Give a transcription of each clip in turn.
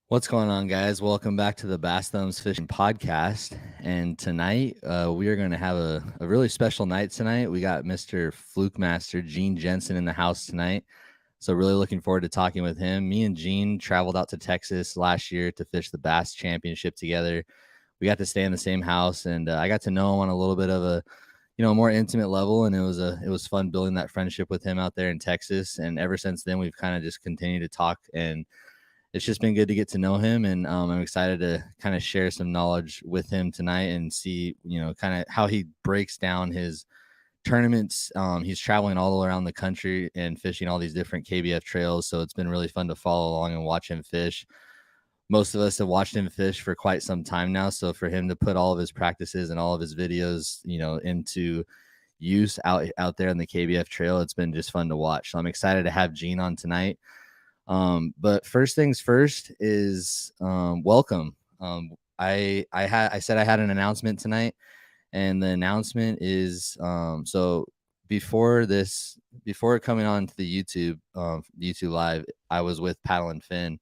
What's going on, guys? Welcome back to the Bass Thumbs Fishing Podcast. And tonight, we are going to have a really special night tonight. We got Mr. Flukemaster, Jensen, in the house tonight. So, really looking forward to talking with him. Me and Gene traveled out to Texas last year to fish the Bass Championship together. We got to stay in the same house, and I got to know him on a little bit of a more intimate level, and it was fun building that friendship with him out there in Texas. And ever since then, we've kind of just continued to talk, and it's just been good to get to know him, and I'm excited to kind of share some knowledge with him tonight and see, kind of how he breaks down his tournaments. He's traveling all around the country and fishing all these different KBF trails, so it's been really fun to follow along and watch him fish. Most of us have watched him fish for quite some time now, so for him to put all of his practices and all of his videos, into use out there in the KBF trail, it's been just fun to watch. So I'm excited to have Gene on tonight. But first things first is welcome. I said I had an announcement tonight, and the announcement is so before coming on to the YouTube live, I was with Paddle and Fin,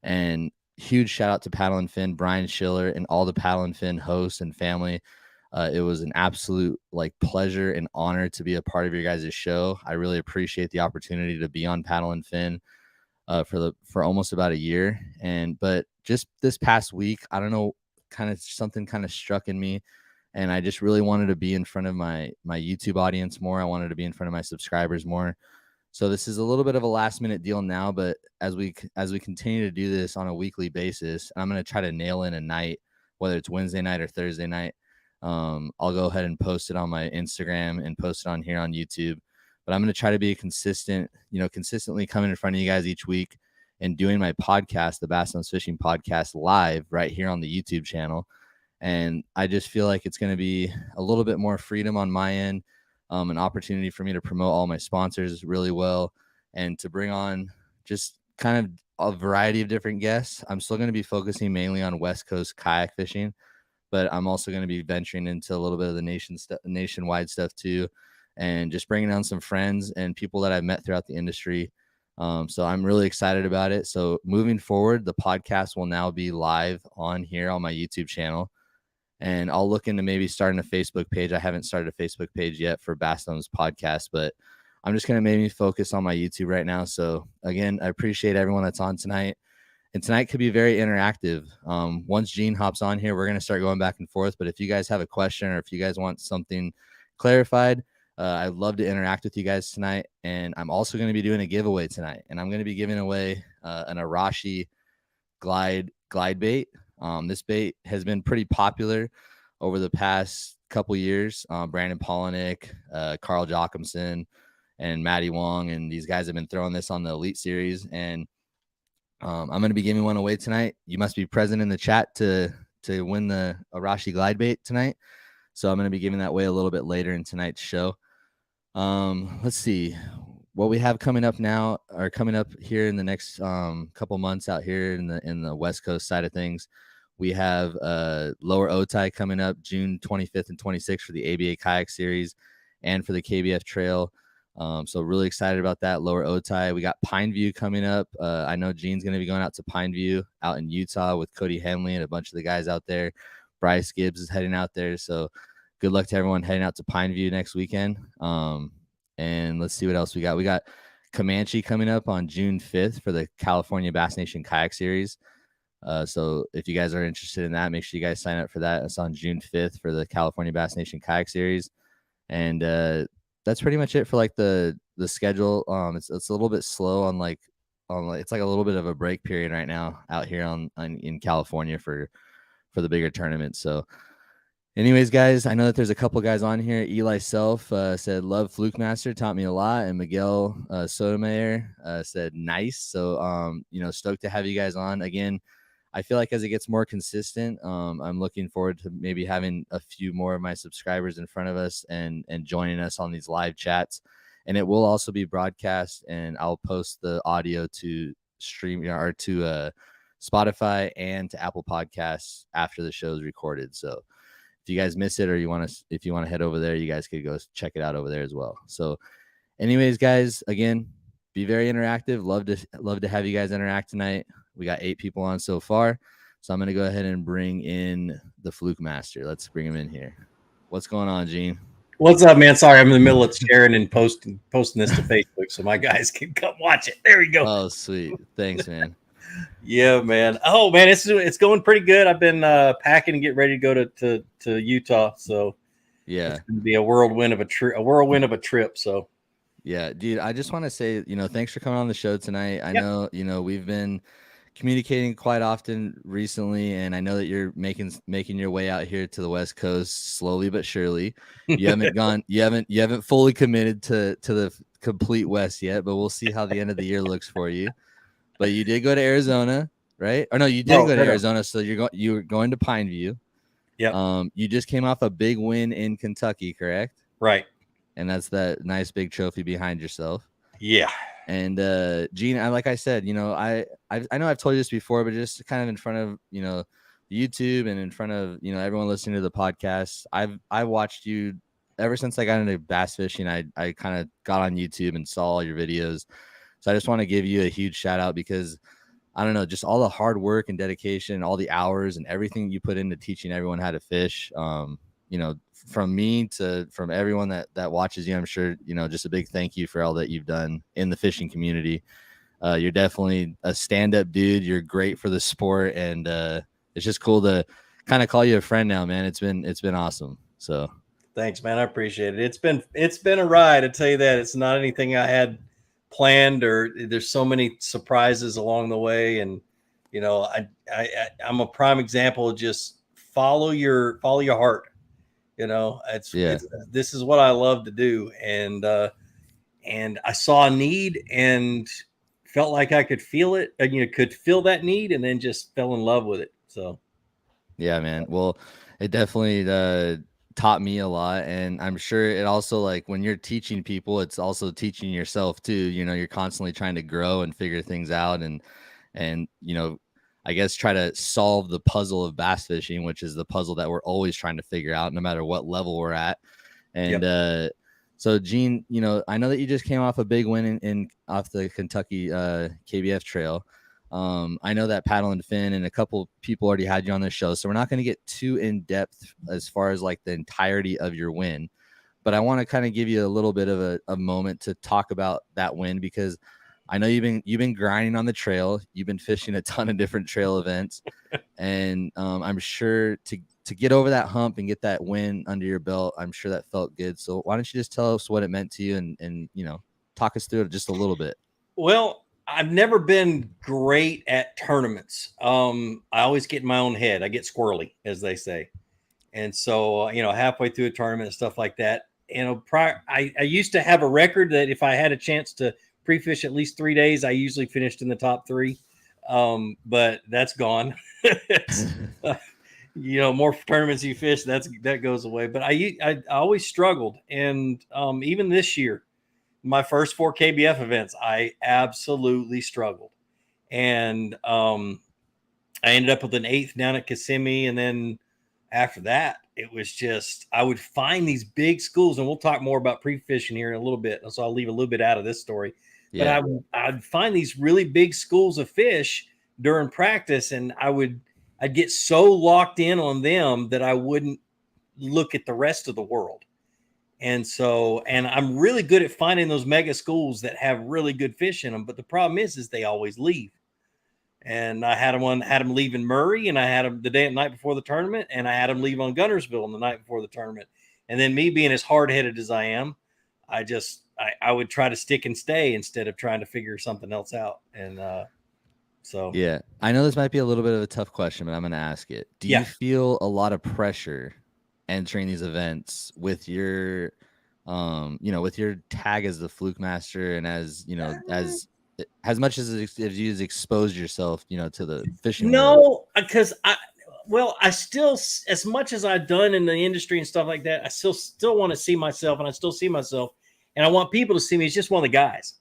and huge shout out to Paddle and Fin, Brian Schiller, and all the Paddle and Fin hosts and family. It was an absolute pleasure and honor to be a part of your guys' show. I really appreciate the opportunity to be on Paddle and Fin for almost about a year. But just this past week, I don't know, something kind of struck in me, and I just really wanted to be in front of my YouTube audience more. I wanted to be in front of my subscribers more. So this is a little bit of a last minute deal now, but as we continue to do this on a weekly basis, I'm going to try to nail in a night, whether it's Wednesday night or Thursday night. I'll go ahead and post it on my Instagram and post it on here on YouTube. But I'm going to try to be consistently coming in front of you guys each week and doing my podcast, the Bass Thumbs Fishing Podcast, live right here on the YouTube channel. And I just feel like it's going to be a little bit more freedom on my end, an opportunity for me to promote all my sponsors really well, and to bring on just kind of a variety of different guests. I'm still going to be focusing mainly on West Coast kayak fishing, but I'm also going to be venturing into a little bit of the nationwide stuff too, and just bringing on some friends and people that I've met throughout the industry. So I'm really excited about it. So moving forward, the podcast will now be live on here on my YouTube channel, and I'll look into maybe starting a Facebook page. I haven't started a Facebook page yet for Bass Thumbs Podcast, but I'm just going to maybe focus on my YouTube right now. So again, I appreciate everyone that's on tonight. And tonight could be very interactive. Once Gene hops on here, we're going to start going back and forth. But if you guys have a question, or if you guys want something clarified, I'd love to interact with you guys tonight. And I'm also going to be doing a giveaway tonight. And I'm going to be giving away an Arashi glide bait. This bait has been pretty popular over the past couple years. Brandon Polinick, Carl Jochimson, and Matty Wong, and these guys have been throwing this on the Elite Series. And I'm going to be giving one away tonight. You must be present in the chat to win the Arashi glide bait tonight. So I'm going to be giving that away a little bit later in tonight's show. Let's see what we have coming up now, or coming up here in the next couple months out here in the West Coast side of things. We have Lower Otay coming up June 25th and 26th for the ABA Kayak Series and for the KBF Trail. So really excited about that. Lower Otay. We got Pineview coming up. I know Gene's going to be going out to Pineview out in Utah with Cody Henley and a bunch of the guys out there. Bryce Gibbs is heading out there. So good luck to everyone heading out to Pineview next weekend. And let's see what else we got. We got Comanche coming up on June 5th for the California Bass Nation Kayak Series. So if you guys are interested in that, make sure you guys sign up for that. It's on June 5th for the California Bass Nation Kayak Series. And that's pretty much it for the schedule. It's a little bit slow on it's like a little bit of a break period right now out here in California for the bigger tournaments. So anyways, guys, I know that there's a couple guys on here. Eli Self said, love Flukemaster, taught me a lot. And Miguel Sotomayor said, nice. So, stoked to have you guys on. Again, I feel like as it gets more consistent, I'm looking forward to maybe having a few more of my subscribers in front of us and joining us on these live chats. And it will also be broadcast, and I'll post the audio to stream or to Spotify and to Apple Podcasts after the show is recorded. So if you guys miss it, or if you want to head over there, you guys could go check it out over there as well. So anyways, guys, again, be very interactive. Love to have you guys interact tonight. We got 8 people on so far. So I'm going to go ahead and bring in the Flukemaster. Let's bring him in here. What's going on, Gene? What's up, man? Sorry, I'm in the middle of sharing and posting this to Facebook so my guys can come watch it. There we go. Oh, sweet. Thanks, man. Yeah, man. Oh, man, it's going pretty good. I've been packing and getting ready to go to Utah, so Yeah, it's going to be a whirlwind of a trip. So yeah, dude. I just want to say, thanks for coming on the show tonight. I know, we've been communicating quite often recently, and I know that you're making your way out here to the West Coast slowly but surely. You haven't gone, you haven't fully committed to the complete West yet, but we'll see how the end of the year looks for you. But you did go to Arizona, right? Or no, you didn't go to Arizona, so you're going to Pineview. Yeah. You just came off a big win in Kentucky, correct? Right. And that's that nice big trophy behind yourself. Yeah. And Gene, like I said, I know I've told you this before, but just kind of in front of YouTube and in front of everyone listening to the podcast, I watched you ever since I got into bass fishing. I kind of got on YouTube and saw all your videos. So I just want to give you a huge shout out because I don't know, just all the hard work and dedication, all the hours and everything you put into teaching everyone how to fish. From me from everyone that watches you, I'm sure, just a big thank you for all that you've done in the fishing community. You're definitely a stand-up dude. You're great for the sport. And it's just cool to kind of call you a friend now, man. It's been awesome. So thanks, man. I appreciate it. It's been a ride. I tell you that. It's not anything I had planned, or there's so many surprises along the way. And I'm a prime example of just follow your heart. This is what I love to do. And I saw a need and felt like I could feel it, and could feel that need, and then just fell in love with it. So yeah, man. Well, it definitely taught me a lot, and I'm sure it also, like, when you're teaching people, it's also teaching yourself too. You're constantly trying to grow and figure things out, and I guess try to solve the puzzle of bass fishing, which is the puzzle that we're always trying to figure out no matter what level we're at. And so Gene, I know that you just came off a big win in off the Kentucky KBF trail. I know that Paddle and Finn and a couple people already had you on the show, so we're not going to get too in depth as far as like the entirety of your win, but I want to kind of give you a little bit of a moment to talk about that win, because I know you've been grinding on the trail. You've been fishing a ton of different trail events, and I'm sure to get over that hump and get that win under your belt, I'm sure that felt good. So why don't you just tell us what it meant to you and talk us through it just a little bit. Well, I've never been great at tournaments. I always get in my own head. I get squirrely, as they say. And so, halfway through a tournament and stuff like that, I used to have a record that if I had a chance to pre-fish at least 3 days, I usually finished in the top 3. But that's gone. More tournaments you fish, that goes away. But I always struggled. And even this year, my first 4 KBF events, I absolutely struggled. And I ended up with an 8th down at Kissimmee. And then after that, it was just, I would find these big schools, and we'll talk more about pre-fishing here in a little bit. So I'll leave a little bit out of this story. Yeah. But I'd find these really big schools of fish during practice, and I'd get so locked in on them that I wouldn't look at the rest of the world. And I'm really good at finding those mega schools that have really good fish in them. But the problem is they always leave. And I had them leave in Murray, and I had them the night before the tournament, and I had them leave on Gunnersville on the night before the tournament. And then me being as hard-headed as I am, I would try to stick and stay instead of trying to figure something else out. And so yeah, I know this might be a little bit of a tough question, but I'm going to ask it. Do you feel a lot of pressure entering these events with your with your tag as the Flukemaster, and as much as you've exposed yourself to the fishing world? Because I still, as much as I've done in the industry and stuff like that, I still want to see myself, and I still see myself, and I want people to see me as just one of the guys.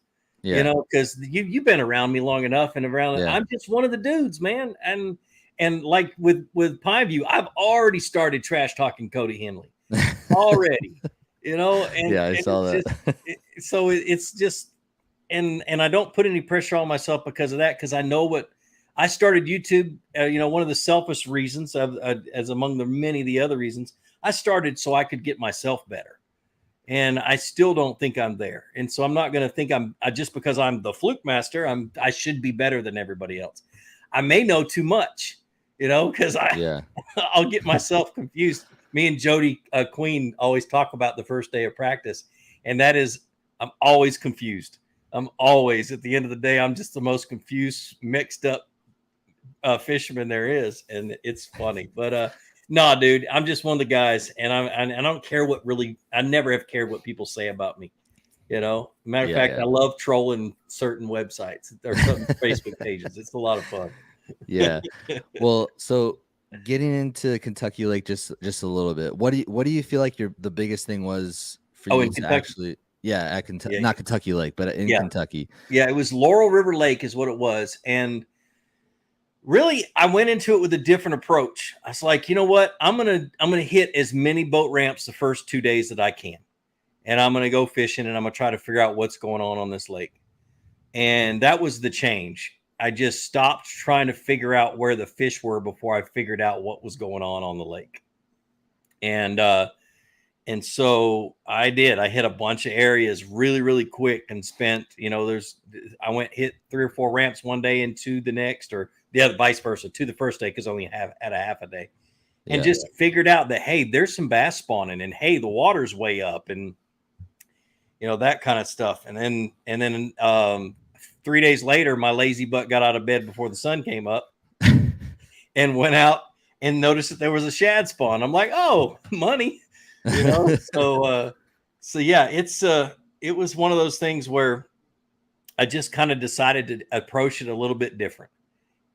Because you've been around me long enough, and I'm just one of the dudes, man. And like with Pineview, I've already started trash talking Cody Henley already, and I saw that. So it's just, and I don't put any pressure on myself because of that, because I know I started YouTube, one of the selfish reasons, as among the many of the other reasons, I started so I could get myself better. And I still don't think I'm there. And so I'm not going to think just because I'm the Flukemaster, I should be better than everybody else. I may know too much, because I'll get myself confused. Me and Jody Queen always talk about the first day of practice, and that is, I'm always confused. I'm always, at the end of the day, I'm just the most confused, mixed up fisherman there is, and it's funny. But no, dude, I'm just one of the guys, and I don't care I never have cared what people say about me. Matter of fact, I love trolling certain websites or certain Facebook pages. It's a lot of fun. Yeah. Well, so getting into Kentucky Lake just a little bit. What do you feel like the biggest thing was for you in to Kentucky? Actually, at Kentucky, not Kentucky Lake, but in Kentucky? Yeah, it was Laurel River Lake is what it was, and really, I went into it with a different approach. I was like, you know what? I'm gonna hit as many boat ramps the first 2 days that I can, and I'm gonna go fishing, and I'm gonna try to figure out what's going on this lake. And that was the change. I just stopped trying to figure out where the fish were before I figured out what was going on the lake. And so I did. I hit a bunch of areas really, really quick and spent, I hit 3 or 4 ramps one day and 2 the next, or the other vice versa, 2 the first day because I only had a half a day. And just figured out that, hey, there's some bass spawning, and hey, the water's way up, and that kind of stuff. And then 3 days later, my lazy butt got out of bed before the sun came up and went out and noticed that there was a shad spawn. I'm like, oh, money, So yeah, it was one of those things where I just kind of decided to approach it a little bit different.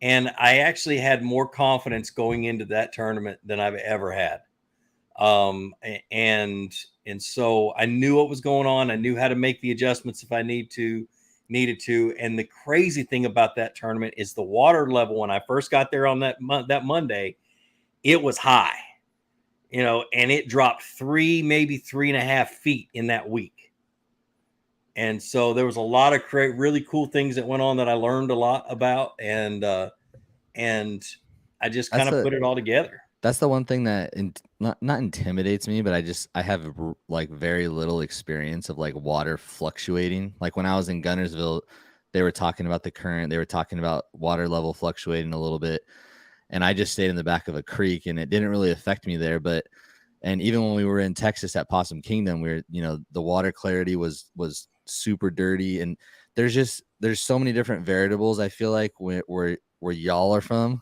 And I actually had more confidence going into that tournament than I've ever had. And so I knew what was going on. I knew how to make the adjustments if I needed to. And the crazy thing about that tournament is the water level. When I first got there on that Monday, it was high, and it dropped 3, maybe 3.5 feet in that week. And so there was a lot of really cool things that went on that I learned a lot about. And I just kind of put it all together. That's the one thing that not intimidates me, but I have like very little experience of like water fluctuating. Like when I was in Gunnersville, they were talking about the current, they were talking about water level fluctuating a little bit. And I just stayed in the back of a creek and it didn't really affect me there. And even when we were in Texas at Possum Kingdom, the water clarity was super dirty. And there's so many different variables. I feel like where y'all are from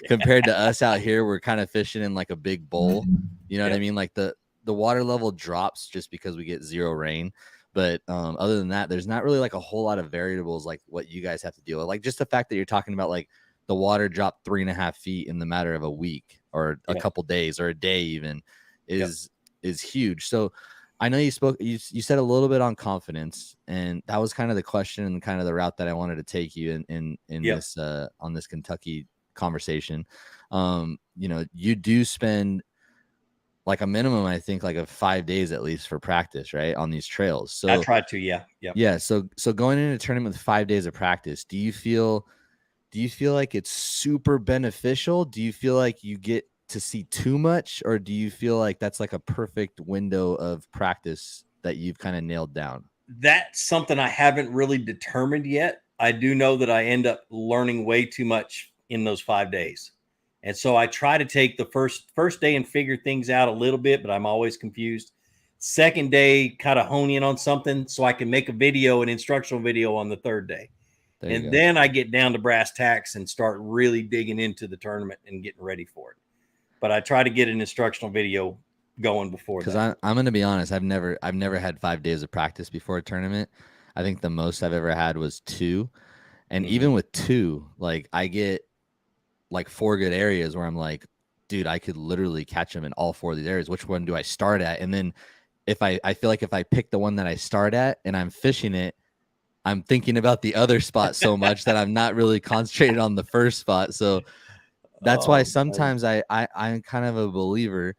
compared to us out here, we're kind of fishing in like a big bowl. You know what I mean? Like the water level drops just because we get zero rain. But other than that, there's not really like a whole lot of variables like what you guys have to deal with. Like just the fact that you're talking about like the water dropped 3.5 feet in the matter of a week or a couple days or a day even is huge. So I know you said a little bit on confidence, and that was kind of the question and kind of the route that I wanted to take you in this on this Kentucky conversation. You do spend like a minimum, I think, like of 5 days at least for practice, right, on these trails. So I tried to, yeah. So going into a tournament with 5 days of practice, do you feel like it's super beneficial? Do you feel like you get to see too much, or do you feel like that's like a perfect window of practice that you've kind of nailed down? That's something I haven't really determined yet. I do know that I end up learning way too much in those 5 days. And so I try to take the first day and figure things out a little bit, but I'm always confused. Second day, kind of hone in on something so I can make an instructional video on the third day. And then I get down to brass tacks and start really digging into the tournament and getting ready for it. But I try to get an instructional video going before that. Because I'm going to be honest, I've never had 5 days of practice before a tournament. I think the most I've ever had was 2. And even with 2, like I get like 4 good areas where I'm like, dude, I could literally catch them in all 4 of these areas. Which one do I start at? And then if I feel like if I pick the one that I start at and I'm fishing it, I'm thinking about the other spot so much that I'm not really concentrated on the first spot. So that's why sometimes I'm kind of a believer,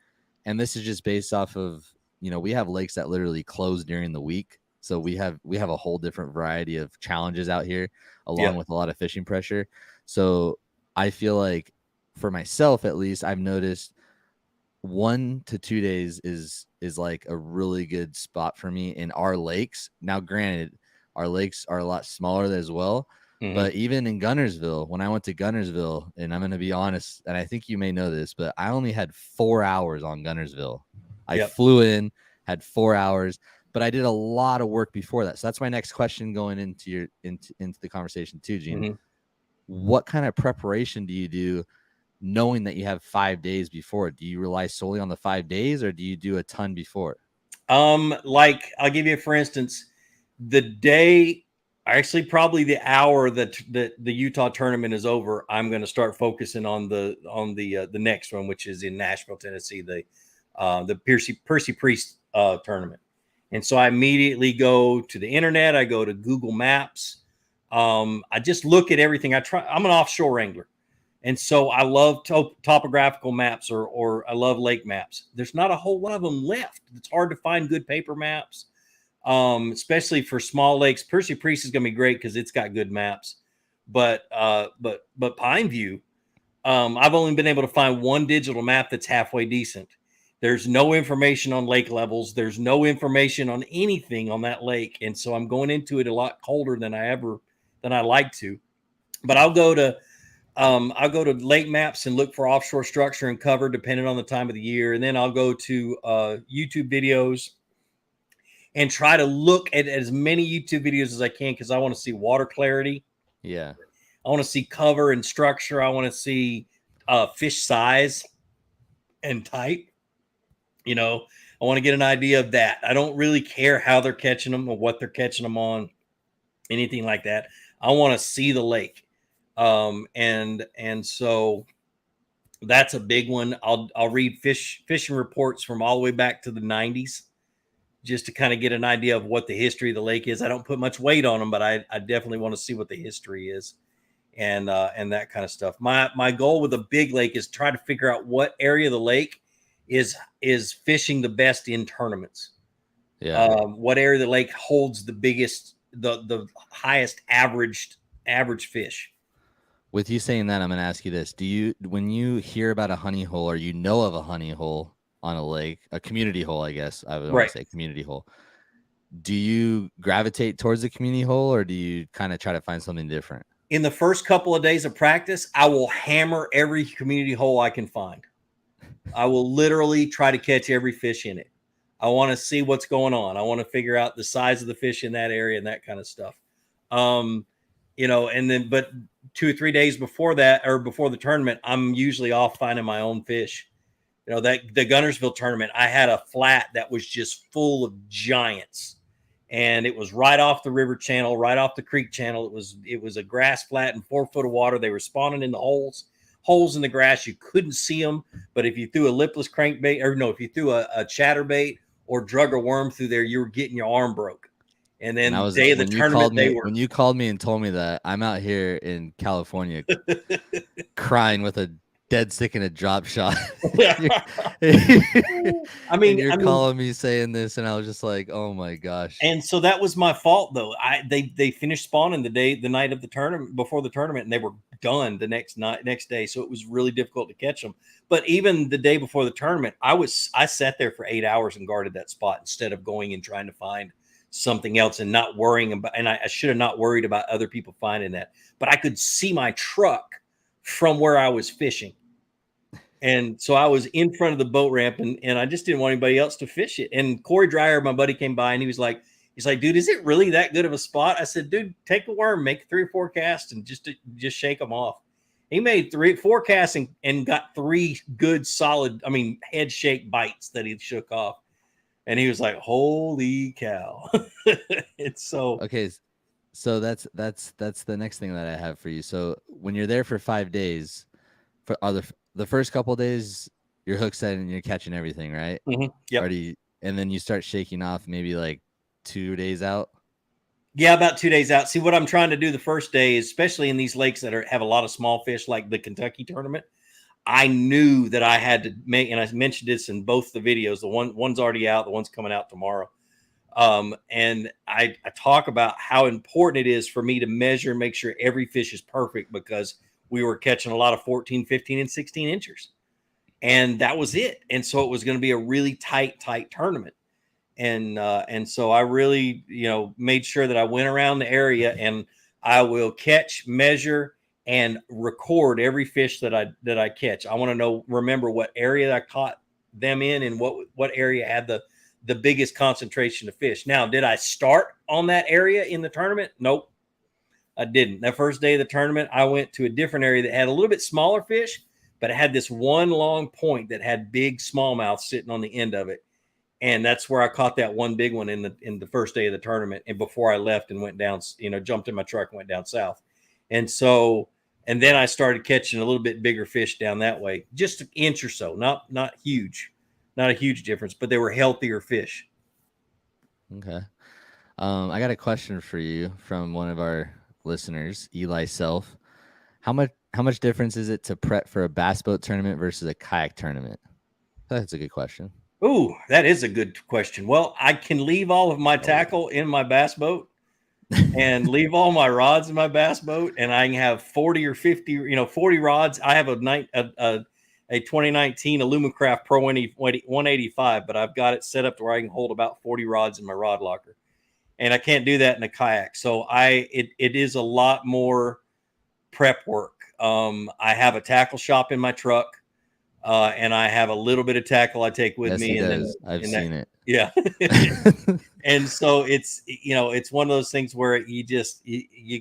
and this is just based off of, we have lakes that literally close during the week. So we have a whole different variety of challenges out here, Yeah. along with a lot of fishing pressure. So I feel like for myself, at least, I've noticed 1 to 2 days is like a really good spot for me in our lakes. Now, granted, our lakes are a lot smaller as well, Hmm. but even in Gunnersville, when I went to Gunnersville, and I'm going to be honest, and I think you may know this, but I only had 4 hours on Gunnersville. I Yep. flew in, had 4 hours, but I did a lot of work before that. So that's my next question going into into the conversation too, Gene. Hmm. What kind of preparation do you do knowing that you have 5 days before? Do you rely solely on the 5 days, or do you do a ton before? Like I'll give you, for instance, the day, actually probably the hour that the Utah tournament is over, I'm going to start focusing on the next one, which is in Nashville, Tennessee, the Percy Priest tournament. And so I immediately go to the internet. I go to Google Maps. I just look at everything. I'm an offshore angler. And so I love topographical maps, or I love lake maps. There's not a whole lot of them left. It's hard to find good paper maps, especially for small lakes. Percy Priest is going to be great because it's got good maps. But Pine View, I've only been able to find one digital map that's halfway decent. There's no information on lake levels. There's no information on anything on that lake, and so I'm going into it a lot colder than I like to. But I'll go to lake maps and look for offshore structure and cover depending on the time of the year. And then I'll go to YouTube videos and try to look at as many YouTube videos as I can because I want to see water clarity. Yeah. I want to see cover and structure. I want to see fish size and type. You know, I want to get an idea of that. I don't really care how they're catching them or what they're catching them on, anything like that. I want to see the lake. And so that's a big one. I'll read fishing reports from all the way back to the 90s just to kind of get an idea of what the history of the lake is. I don't put much weight on them, but I definitely want to see what the history is and that kind of stuff. My goal with a big lake is try to figure out what area of the lake is fishing the best in tournaments. Yeah. What area of the lake holds the biggest, the highest average fish. With you saying that, I'm going to ask you this. When you hear about a honey hole, or you know of a honey hole on a lake, a community hole, I guess I would want Right. to say community hole, do you gravitate towards the community hole, or do you kind of try to find something different? In the first couple of days of practice, I will hammer every community hole I can find. I will literally try to catch every fish in it. I want to see what's going on. I want to figure out the size of the fish in that area and that kind of stuff. And then, but 2 or 3 days before that, or before the tournament, I'm usually off finding my own fish. That the Gunnersville tournament, I had a flat that was just full of giants, and it was right off the river channel, right off the creek channel. It was a grass flat and 4 foot of water. They were spawning in the holes in the grass. You couldn't see them, but if you threw a lipless crankbait, or no, if you threw a chatterbait or drug a worm through there, you were getting your arm broke. And then the day of the tournament, when you called me and told me that, I'm out here in California crying with a dead stick and a drop shot. You're calling me saying this, and I was just like, oh my gosh. And so that was my fault, though. They finished spawning the night of the tournament, before the tournament, and they were done the next day. So it was really difficult to catch them. But even the day before the tournament, I sat there for 8 hours and guarded that spot instead of going and trying to find something else and not worrying about. And I should have not worried about other people finding that. But I could see my truck from where I was fishing. And so I was in front of the boat ramp, and I just didn't want anybody else to fish it. And Corey Dreyer, my buddy, came by, and he was like, dude, is it really that good of a spot? I said, dude, take a worm, make 3 or 4 casts, and just shake them off. He made 4 casts and got 3 good, solid, head shake bites that he shook off. And he was like, holy cow. It's so. Okay. So that's the next thing that I have for you. So when you're there for 5 days, the first couple of days, you're hook set and you're catching everything, right? Mm-hmm. Yep. And then you start shaking off maybe like 2 days out. Yeah, about 2 days out. See, what I'm trying to do the first day is, especially in these lakes that have a lot of small fish, like the Kentucky tournament, I knew that I had to make, and I mentioned this in both the videos. One's already out, the one's coming out tomorrow. And I talk about how important it is for me to measure and make sure every fish is perfect, because we were catching a lot of 14, 15, and 16 inchers. And that was it. And so it was going to be a really tight tournament. And so I really, made sure that I went around the area, and I will catch, measure, and record every fish that I catch. I want to remember what area I caught them in, and what area had the biggest concentration of fish. Now, did I start on that area in the tournament? Nope, I didn't. That first day of the tournament, I went to a different area that had a little bit smaller fish, but it had this one long point that had big smallmouth sitting on the end of it. And that's where I caught that one big one in the first day of the tournament. And before I left and went down, jumped in my truck and went down south. And then I started catching a little bit bigger fish down that way, just an inch or so, not huge, not a huge difference, but they were healthier fish. Okay. I got a question for you from one of our listeners, Eli Self. How much difference is it to prep for a bass boat tournament versus a kayak tournament? That's a good question. Ooh, that is a good question. Well, I can leave all of my tackle in my bass boat and leave all my rods in my bass boat, and I can have 40 or 50, 40 rods. I have a 2019 Illumicraft Pro 185, but I've got it set up to where I can hold about 40 rods in my rod locker, and I can't do that in a kayak. So it is a lot more prep work. I have a tackle shop in my truck. And I have a little bit of tackle I take with me. I've seen it. Yeah. And so it's one of those things where you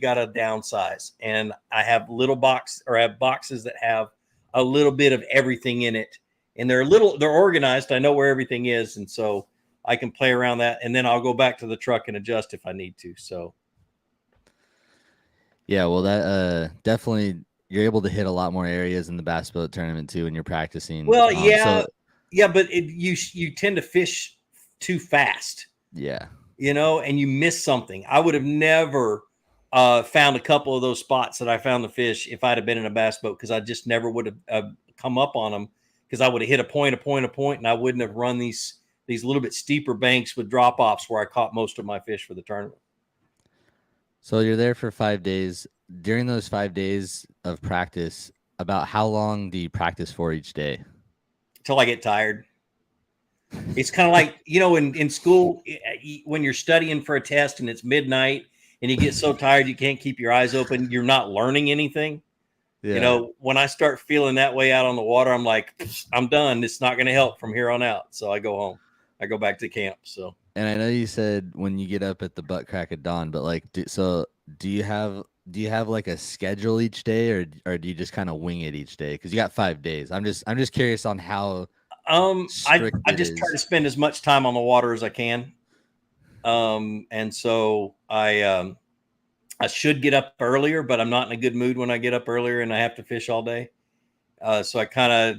got to downsize. And I have boxes that have a little bit of everything in it. And they're organized. I know where everything is. And so I can play around that. And then I'll go back to the truck and adjust if I need to. So. Yeah, well, that definitely, you're able to hit a lot more areas in the bass boat tournament too when you're practicing. Well, but you tend to fish too fast. Yeah. And you miss something. I would have never found a couple of those spots that I found the fish if I'd have been in a bass boat, because I just never would have come up on them, because I would have hit a point, and I wouldn't have run these little bit steeper banks with drop offs where I caught most of my fish for the tournament. So you're there for 5 days. During those 5 days of practice, about how long do you practice for each day? Till I get tired. It's kind of like, in school, when you're studying for a test and it's midnight and you get so tired you can't keep your eyes open, you're not learning anything. Yeah. When I start feeling that way out on the water, I'm like, I'm done. It's not going to help from here on out. So I go home. I go back to camp. So. And I know you said when you get up at the butt crack of dawn, but do you have like a schedule each day, or do you just kind of wing it each day? Because you got 5 days. I'm just curious on how. I just try to spend as much time on the water as I can. And so I should get up earlier, but I'm not in a good mood when I get up earlier and I have to fish all day. So I kind of,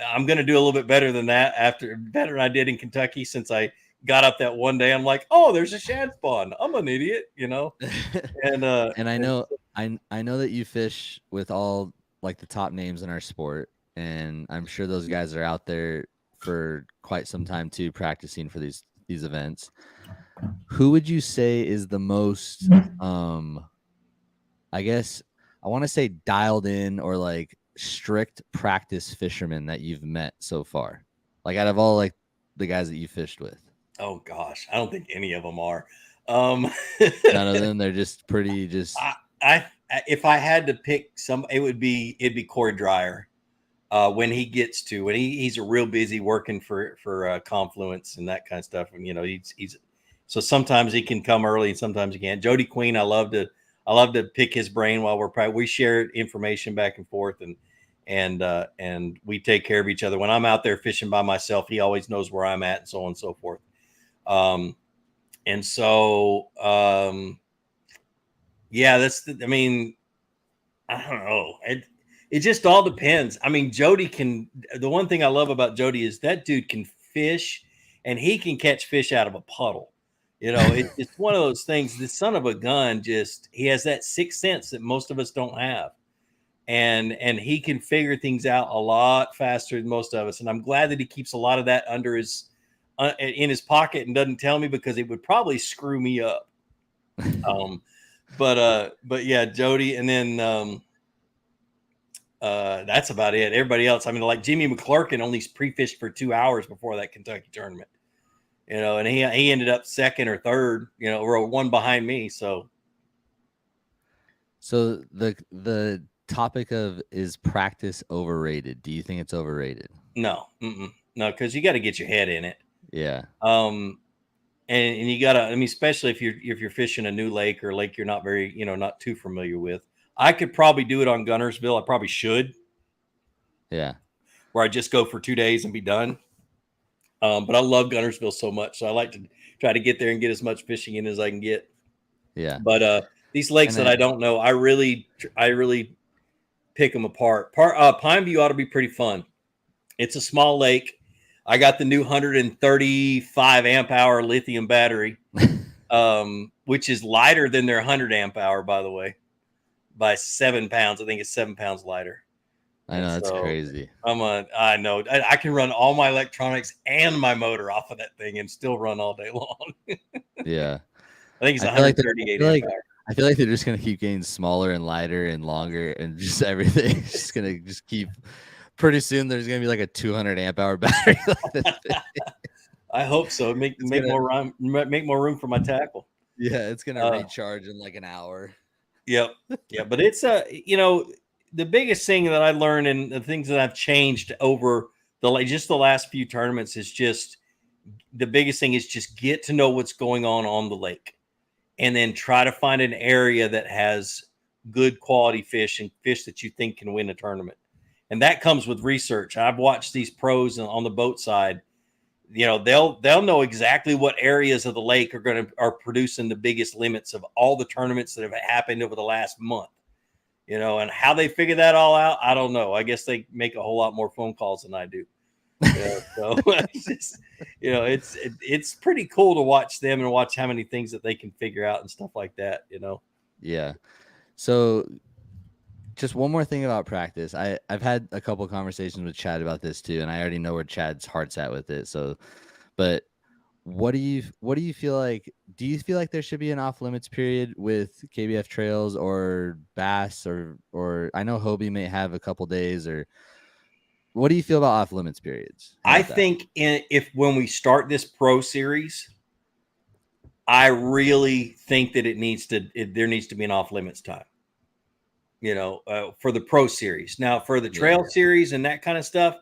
I'm going to do a little bit better than that better than I did in Kentucky, since I got up that one day. I'm like, oh, there's a shad spawn. I'm an idiot, And I know that you fish with all like the top names in our sport, and I'm sure those guys are out there for quite some time too, practicing for these events. Who would you say is the most I guess I want to say dialed in, or like strict practice fisherman that you've met so far? Like out of all like the guys that you fished with? Oh gosh, I don't think any of them are. None of them. They're just pretty. If I had to pick some, it'd be Corey Dreyer. When he's a real busy working for Confluence and that kind of stuff. And he's so sometimes he can come early and sometimes he can't. Jody Queen, I love to pick his brain while we share information back and forth, and we take care of each other. When I'm out there fishing by myself, he always knows where I'm at, and so on and so forth. And so yeah, I don't know. It just all depends. I mean, the one thing I love about Jody is that dude can fish, and he can catch fish out of a puddle. It's one of those things. The son of a gun, he has that sixth sense that most of us don't have. And he can figure things out a lot faster than most of us. And I'm glad that he keeps a lot of that under his in his pocket and doesn't tell me because it would probably screw me up. But yeah, Jody, and then that's about it. Everybody else, I mean, like Jimmy McClurkin only pre-fished for 2 hours before that Kentucky tournament, and he ended up second or third, or one behind me. So the topic of, is practice overrated? Do you think it's overrated? no, no, because you got to get your head in it. Yeah. And you gotta, I mean, especially if you're fishing a new lake or lake you're not very, not too familiar with. I could probably do it on Gunnersville. I probably should. Yeah. Where I just go for 2 days and be done. But I love Gunnersville so much, so I like to try to get there and get as much fishing in as I can get. Yeah. But these lakes that I don't know, I really pick them apart. Pineview ought to be pretty fun. It's a small lake. I got the new 135 amp hour lithium battery, which is lighter than their 100 amp hour, by the way, by 7 pounds. I think it's 7 pounds lighter. I know, that's crazy. I know. I can run all my electronics and my motor off of that thing and still run all day long. Yeah. I think it's 138 amp hour. I feel like they're just gonna keep getting smaller and lighter and longer, and just everything just gonna just keep. Pretty soon, there's gonna be like a 200 amp hour battery. Like this thing. I hope so. Make more room for my tackle. Yeah, it's gonna recharge in like an hour. Yep. Yeah, but it's the biggest thing that I learned and the things that I've changed over the last few tournaments is just the biggest thing is just get to know what's going on the lake, and then try to find an area that has good quality fish and fish that you think can win a tournament. And that comes with research. I've watched these pros on the boat side. They'll know exactly what areas of the lake are producing the biggest limits of all the tournaments that have happened over the last month. And how they figure that all out, I don't know. I guess they make a whole lot more phone calls than I do. So it's just, it's pretty cool to watch them and watch how many things that they can figure out and stuff like that. Yeah. So just one more thing about practice. I've had a couple of conversations with Chad about this too, and I already know where Chad's heart's at with it. So, but what do you feel like? Do you feel like there should be an off limits period with KBF trails or bass or I know Hobie may have a couple days, or what do you feel about off limits periods? I think when we start this pro series, I really think that there needs to be an off limits time. For the pro series. Now, for the trail series and that kind of stuff,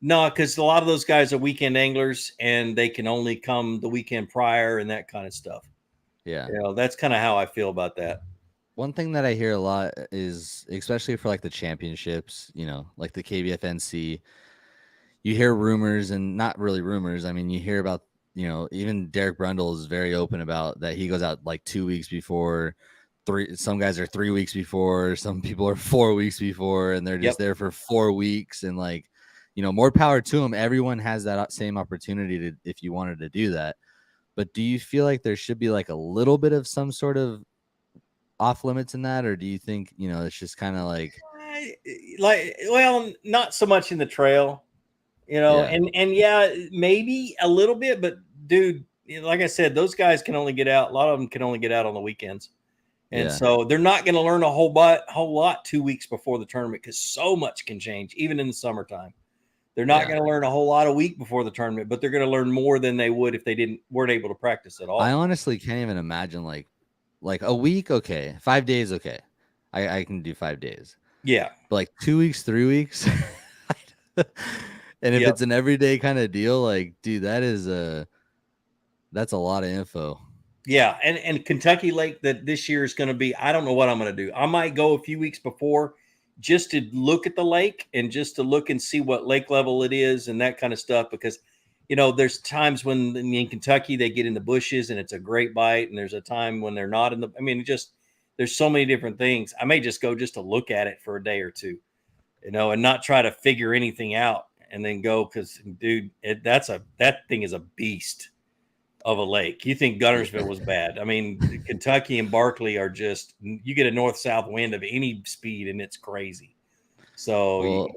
no, because a lot of those guys are weekend anglers and they can only come the weekend prior and that kind of stuff. Yeah. That's kind of how I feel about that. One thing that I hear a lot is, especially for like the championships, like the KBF NC, you hear rumors, and not really rumors. I mean, you hear about, even Derek Brundle is very open about that. He goes out like 2 weeks before. Some guys are 3 weeks before, some people are 4 weeks before, and they're just there for 4 weeks. And like, more power to them. Everyone has that same opportunity to, if you wanted to do that. But do you feel like there should be like a little bit of some sort of off limits in that, or do you think it's just kind of like well, not so much in the trail, and maybe a little bit, but dude, like I said, those guys can only get out. A lot of them can only get out on the weekends. And so they're not going to learn a whole lot 2 weeks before the tournament, because so much can change, even in the summertime. They're not going to learn a whole lot a week before the tournament, but they're going to learn more than they would if they weren't able to practice at all. I honestly can't even imagine like a week. Okay. 5 days. Okay. I can do 5 days. Yeah. But like 2 weeks, 3 weeks. And if it's an everyday kind of deal, like, dude, that's a lot of info. Yeah, and Kentucky Lake that this year is going to be, I don't know what I'm going to do. I might go a few weeks before just to look at the lake and just to look and see what lake level it is and that kind of stuff, because there's times when in Kentucky they get in the bushes and it's a great bite, and there's a time when they're not in the, there's so many different things. I may just go just to look at it for a day or two, and not try to figure anything out and then go, because dude, that thing is a beast of a lake. You think Gunnersville was bad. Kentucky and Barkley are just, you get a north-south wind of any speed and it's crazy. So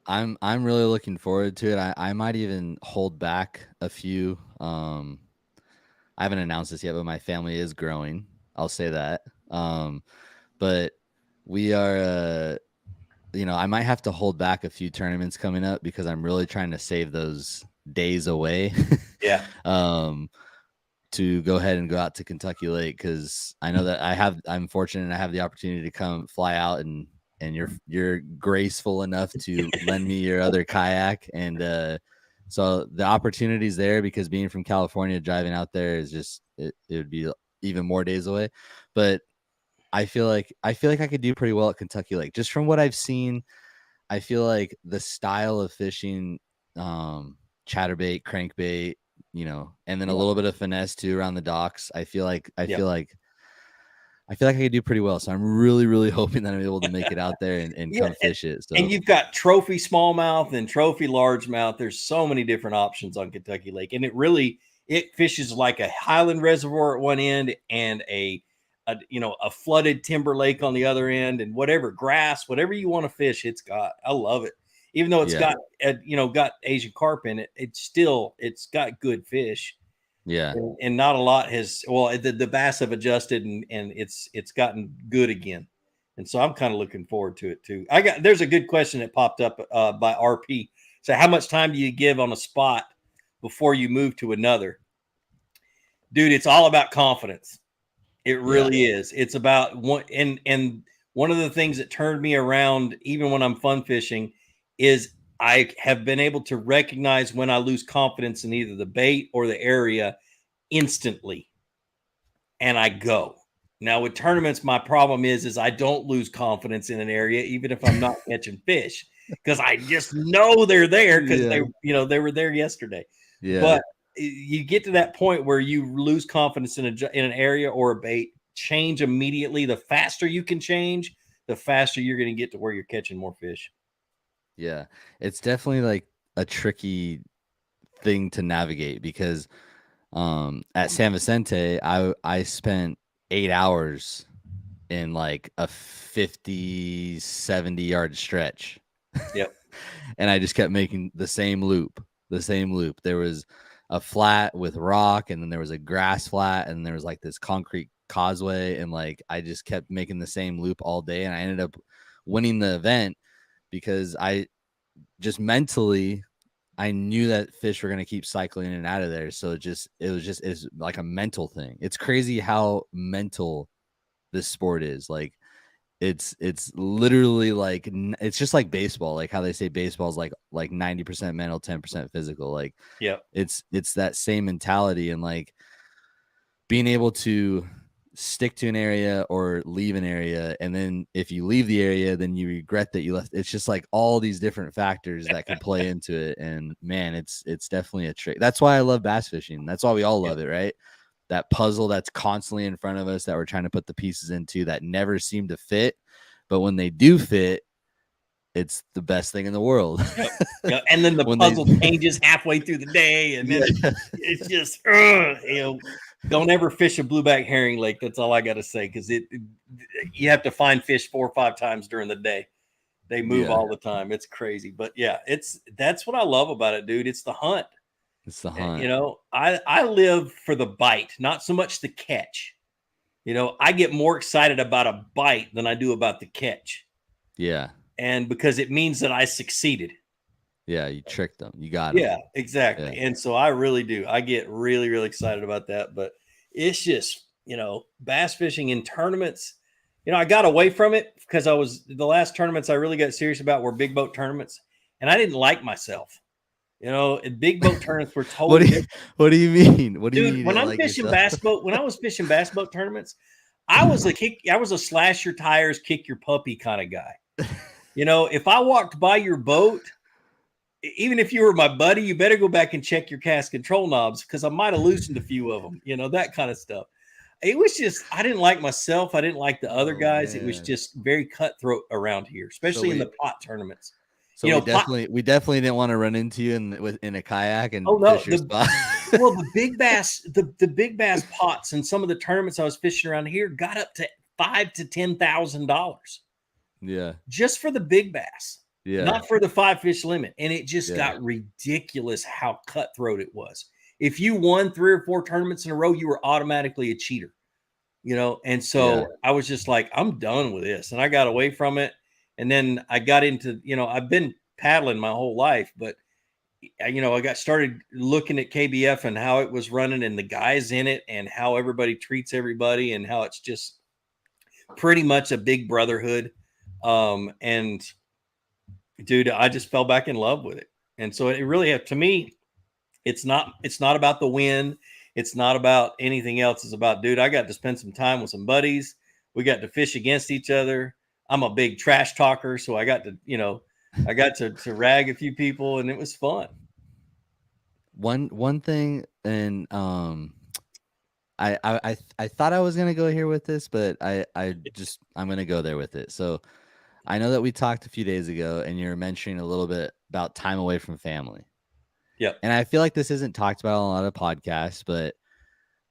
I'm really looking forward to it. I might even hold back a few. I haven't announced this yet, but my family is growing. I'll say that. But we are, I might have to hold back a few tournaments coming up because I'm really trying to save those days away. Yeah. um, to go ahead and go out to Kentucky Lake because I know that I'm fortunate I have the opportunity to come fly out and you're graceful enough to lend me your other kayak and so the opportunity's there because being from California, driving out there is just it would be even more days away. But I feel like I could do pretty well at Kentucky Lake just from what I've seen. I feel like the style of fishing, chatterbait, crankbait, and then a Yeah. little bit of finesse too around the docks. I feel like I Yeah. feel like I feel like I could do pretty well. So I'm really, really hoping that I'm able to make it out there and Yeah. come fish it. And So you've got trophy smallmouth and trophy largemouth. There's so many different options on Kentucky Lake, and it fishes like a highland reservoir at one end and a flooded timber lake on the other end, and whatever grass, whatever you want to fish, it's got. I love it, even though it's yeah, got Asian carp in it. It's got good fish, yeah, and not a lot has. Well, the bass have adjusted, and it's gotten good again. And so I'm kind of looking forward to it too. There's a good question that popped up by RP. So how much time do you give on a spot before you move to another? Dude, it's all about confidence. It yeah, really is. It's about one of the things that turned me around, even when I'm fun fishing, is I have been able to recognize when I lose confidence in either the bait or the area instantly, and I go. Now with tournaments, my problem is I don't lose confidence in an area, even if I'm not catching fish, because I just know they're there because yeah, they were there yesterday. yeah, But you get to that point where you lose confidence in an area or a bait, change immediately. The faster you can change, the faster you're going to get to where you're catching more fish. yeah. It's definitely like a tricky thing to navigate because at San Vicente, I spent 8 hours in like a 50, 70 yard stretch. Yep. And I just kept making the same loop, the same loop. There was a flat with rock, and then there was a grass flat, and there was like this concrete causeway. And like I just kept making the same loop all day. And I ended up winning the event because I just mentally I knew that fish were gonna keep cycling in and out of there. So it's like a mental thing. It's crazy how mental this sport is. Like it's literally like it's just like baseball, like how they say baseball is like 90% mental, 10% physical. Like Yep. it's that same mentality, and like being able to stick to an area or leave an area, and then if you leave the area then you regret that you left. It's just like all these different factors that could play into it, and man, it's definitely a trick. That's why I love bass fishing. That's why we all Yep. love it, right? That puzzle that's constantly in front of us that we're trying to put the pieces into that never seem to fit, but when they do fit, it's the best thing in the world. Yep. Yep. And then the When they puzzle changes halfway through the day, and then yeah, it's just don't ever fish a blueback herring lake. That's all I got to say, because you have to find fish 4 or 5 times during the day. They move yeah, all the time. It's crazy, but yeah, that's what I love about it, dude. It's the hunt. it's the hunt. I live for the bite, not so much the catch. I get more excited about a bite than I do about the catch, Yeah, and because it means that I succeeded. yeah, you tricked them, you got them. Yeah, Yeah, exactly. And so I really do. I get really, really excited about that. But it's just, bass fishing in tournaments. I got away from it because the last tournaments I really got serious about were big boat tournaments. And I didn't like myself. And big boat tournaments were what totally do you different. what do you mean, what do you mean Dude, you when didn't I'm like fishing yourself? bass boat, when I was fishing bass boat tournaments, I was a slash your tires, kick your puppy kind of guy. If I walked by your boat, even if you were my buddy, you better go back and check your cast control knobs, because I might have loosened a few of them, that kind of stuff. It was just, I didn't like myself. I didn't like the other Oh guys. It was man. just very cutthroat around here, So especially in the pot tournaments. so we Pot. definitely didn't want to run into you in a kayak Oh and no, fish your spot. the big bass, the big bass pots and some of the tournaments I was fishing around here got up to $5,000 to $10,000 Yeah. just for the big bass. Yeah. not for the 5 fish limit. And it just Yeah. got ridiculous how cutthroat it was. If you won 3 or 4 tournaments in a row, you were automatically a cheater, you know? And Yeah. so I was just like, I'm done with this. And I got away from it. And then I got into, I've been paddling my whole life, but I got started looking at KBF and how it was running and the guys in it and how everybody treats everybody and how it's just pretty much a big brotherhood. And dude, I just fell back in love with it. And so it really, to me, it's not about the win. It's not about anything else. It's about, dude, I got to spend some time with some buddies. We got to fish against each other. I'm a big trash talker, so I got to rag a few people, and it was fun. One thing, and I thought I was gonna go here with this, but I'm gonna go there with it. So I know that we talked a few days ago, and you're mentioning a little bit about time away from family. Yep. And I feel like this isn't talked about on a lot of podcasts, but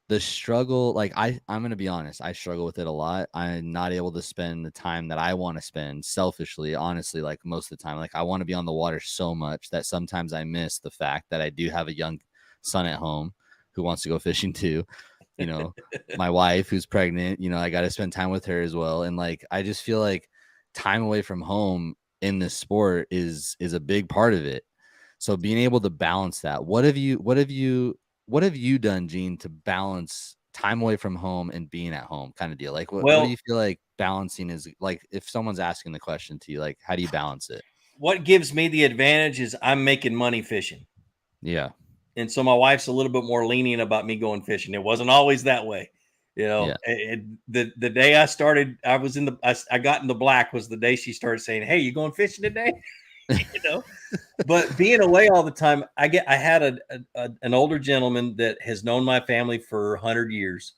the struggle, like I'm gonna be honest, I struggle with it a lot. I'm not able to spend the time that I want to spend selfishly, honestly, like most of the time. Like I want to be on the water so much that sometimes I miss the fact that I do have a young son at home who wants to go fishing too. You know, my wife who's pregnant, I got to spend time with her as well. And like I just feel like time away from home in this sport is a big part of it. So being able to balance that, what have you done, Gene, to balance time away from home and being at home kind of deal? Like what do you Well, feel like balancing is like if someone's asking the question to you, like how do you balance it? what gives me the advantage is I'm making money fishing. Yeah. And so my wife's a little bit more lenient about me going fishing. It wasn't always that way. Yeah. The day I started, I got in the black was the day she started saying, "Hey, you going fishing today?" you know, but being away all the time, I had an older gentleman that has known my family for 100 years.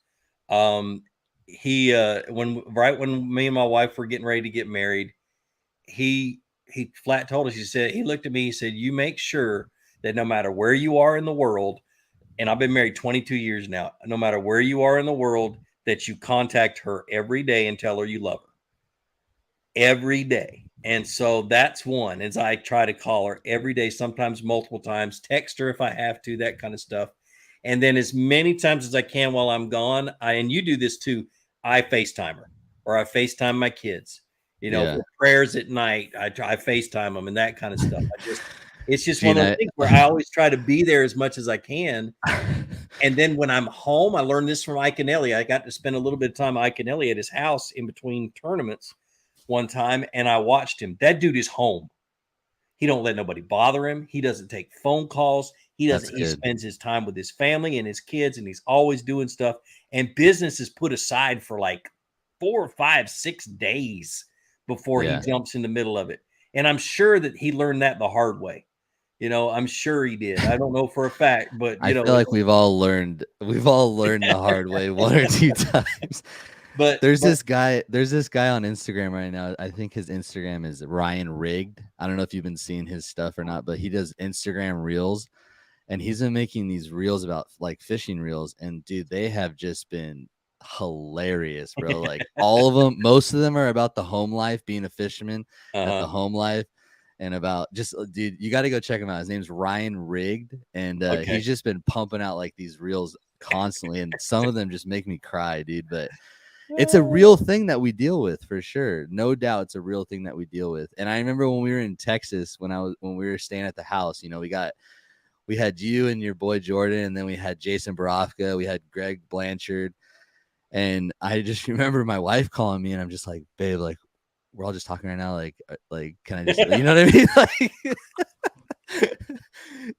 He when me and my wife were getting ready to get married, he flat told us. He looked at me. He said, "You make sure that no matter where you are in the world, and I've been married 22 years now, no matter where you are in the world, that you contact her every day and tell her you love her every day." And so that's one, as I try to call her every day, sometimes multiple times, text her if I have to, that kind of stuff. And then as many times as I can while I'm gone, and you do this too, I FaceTime her or I FaceTime my kids, Yeah. for prayers at night. I FaceTime them and that kind of stuff. It's just one Gene, of those things where I always try to be there as much as I can. And then when I'm home, I learned this from Ike and Ellie. I got to spend a little bit of time with Ike and Ellie at his house in between tournaments one time, and I watched him. That dude is home. He don't let nobody bother him. He doesn't take phone calls. He that's doesn't. He good. spends his time with his family and his kids, and he's always doing stuff. And business is put aside for like 4 or 5, 6 days before he Yeah. jumps in the middle of it. And I'm sure that he learned that the hard way. I'm sure he did. I don't know for a fact, but I feel like we've all learned the hard way one or two times. but There's this guy on Instagram right now. I think his Instagram is Ryan Rigged. I don't know if you've been seeing his stuff or not, but he does Instagram reels, and he's been making these reels about like fishing reels, and dude, they have just been hilarious, bro. Like all of them, most of them are about the home life, being a fisherman at the uh-huh. home life, and about just dude, you got to go check him out. His name's Ryan Rigged, and he's Okay. just been pumping out like these reels constantly, and some of them just make me cry, dude. But it's a real thing that we deal with for sure. No doubt it's a real thing that we deal with. And I remember when we were in Texas, when we were staying at the house, we had you and your boy Jordan, and then we had Jason Barofka, we had Greg Blanchard. And I just remember my wife calling me, and I'm just like, babe, like we're all just talking right now. Like, can I just, you know what I mean? Like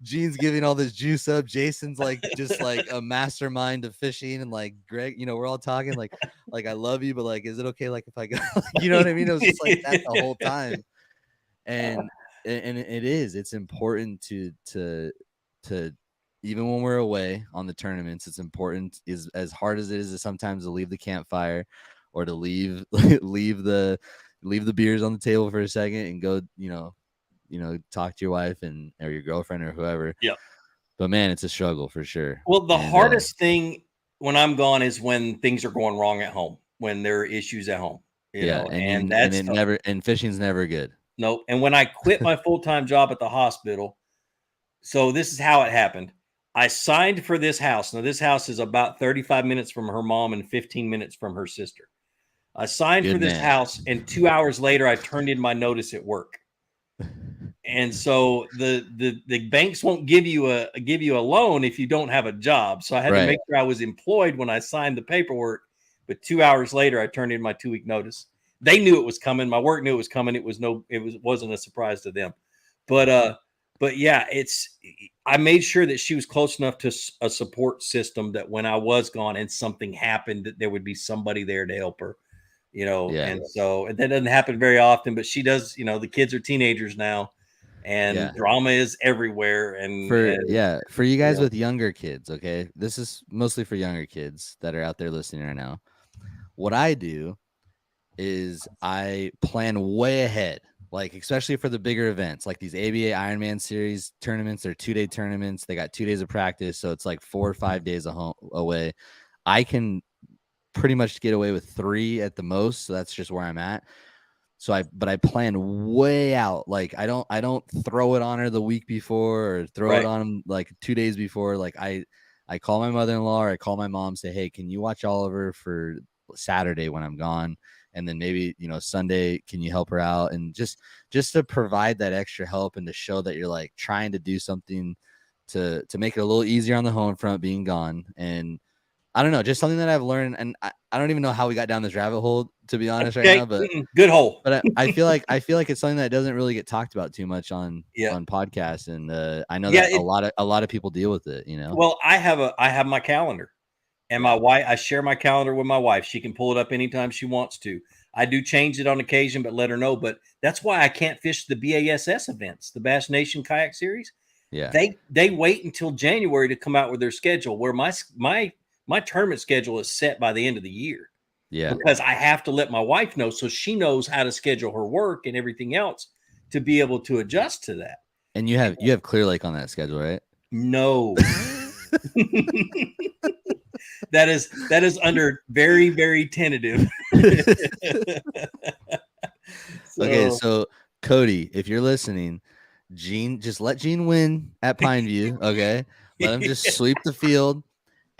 Gene's giving all this juice up. Jason's like just like a mastermind of fishing, and like Greg, we're all talking like I love you, but like, is it okay? Like if I go, you know what I mean? It was just like that the whole time. And it's important to even when we're away on the tournaments, it's important, is as hard as it is to sometimes to leave the campfire or to leave leave the beers on the table for a second and go, talk to your wife or your girlfriend or whoever. Yeah. But man, it's a struggle for sure. Well, the And hardest thing when I'm gone is when things are going wrong at home, when there are issues at home, yeah, and and you and that's it tough. never and fishing's never good. Nope. And when I quit my full-time job at the hospital, so this is how it happened. I signed for this house. Now, this house is about 35 minutes from her mom and 15 minutes from her sister. I signed for Good this man. house, and 2 hours later, I turned in my notice at work. And so the banks won't give you a loan if you don't have a job. So I had to Right. make sure I was employed when I signed the paperwork. But 2 hours later, I turned in my 2-week notice. They knew it was coming. My work knew it was coming. Wasn't a surprise to them. But yeah, I made sure that she was close enough to a support system that when I was gone and something happened, that there would be somebody there to help her. Yeah. And so that doesn't happen very often, but she does. The kids are teenagers now, and Yeah. drama is everywhere. For you guys know. with younger kids, okay? This is mostly for younger kids that are out there listening right now. What I do is I plan way ahead, like especially for the bigger events, like these ABA Ironman series tournaments. They're 2-day tournaments. They got 2 days of practice, so it's like 4 or 5 days away. I can pretty much get away with 3 at the most, so that's just where I'm at. But I plan way out. Like I don't throw it on her the week before or throw it on him like 2 days before. Like I call my mother-in-law or I call my mom, say, hey, can you watch Oliver for Saturday when I'm gone? And then maybe, Sunday, can you help her out? And just to provide that extra help and to show that you're like trying to do something to make it a little easier on the home front being gone. And I don't know, just something that I've learned. And I don't even know how we got down this rabbit hole, to be honest, right now, but good hole. But I feel like it's something that doesn't really get talked about too much on podcasts, and I know that a lot of people deal with it. Well, I have my calendar, and my wife. I share my calendar with my wife. She can pull it up anytime she wants to. I do change it on occasion, but let her know. But that's why I can't fish the BASS events, the Bass Nation Kayak Series. Yeah, they wait until January to come out with their schedule. Where my tournament schedule is set by the end of the year. Yeah, because I have to let my wife know so she knows how to schedule her work and everything else to be able to adjust to that. And you have Clear Lake on that schedule, right? No. that is under very, very tentative. Okay, so Cody, if you're listening, just let Gene win at Pineview. Okay, let him just sweep the field,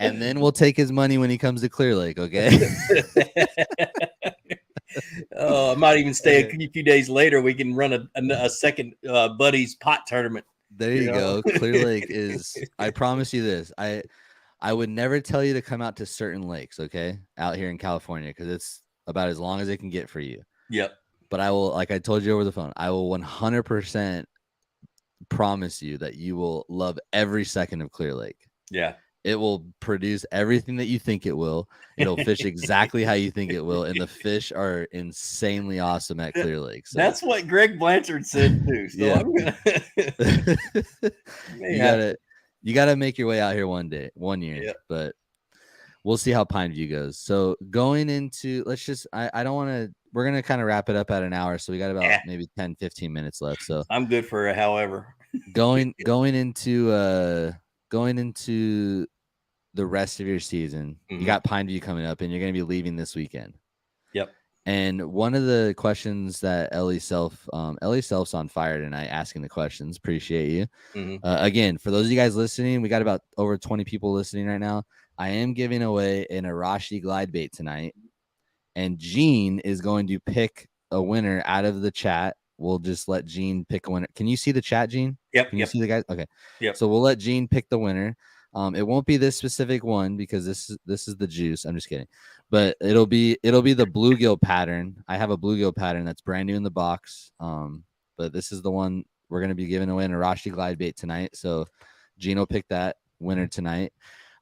and then we'll take his money when he comes to Clear Lake. Okay. I might even stay a few days later. We can run a second buddies pot tournament. There you go. Clear Lake is. I promise you this. I would never tell you to come out to certain lakes, okay, out here in California, because it's about as long as it can get for you. Yep. But I will, like I told you over the phone, I will 100% promise you that you will love every second of Clear Lake. Yeah. It will produce everything that you think it will. It'll fish exactly how you think it will. And the fish are insanely awesome at Clear Lake. So. That's what Greg Blanchard said too. So yeah. I'm gonna you gotta make your way out here one year. Yeah. But we'll see how Pineview goes. So going into, I don't want to, we're going to kind of wrap it up at an hour. So we got about maybe 10, 15 minutes left. So I'm good for however. going into the rest of your season, you got Pineview coming up and you're going to be leaving this weekend. Yep. And one of the questions that Ellie Self's on fire tonight asking the questions. Appreciate you. Again, for those of you guys listening, we got about over 20 people listening right now. I am giving away an Arashi glide bait tonight, and Gene is going to pick a winner out of the chat. We'll just let Gene pick a winner. Can you see the chat, Gene? Yep. Can you see the guys? Okay. Yep. So we'll let Gene pick the winner. It won't be this specific one because this is the juice. I'm just kidding, but it'll be the bluegill pattern. I have a bluegill pattern that's brand new in the box. But this is the one we're going to be giving away an Arashi glide bait tonight. So Gene will pick that winner tonight.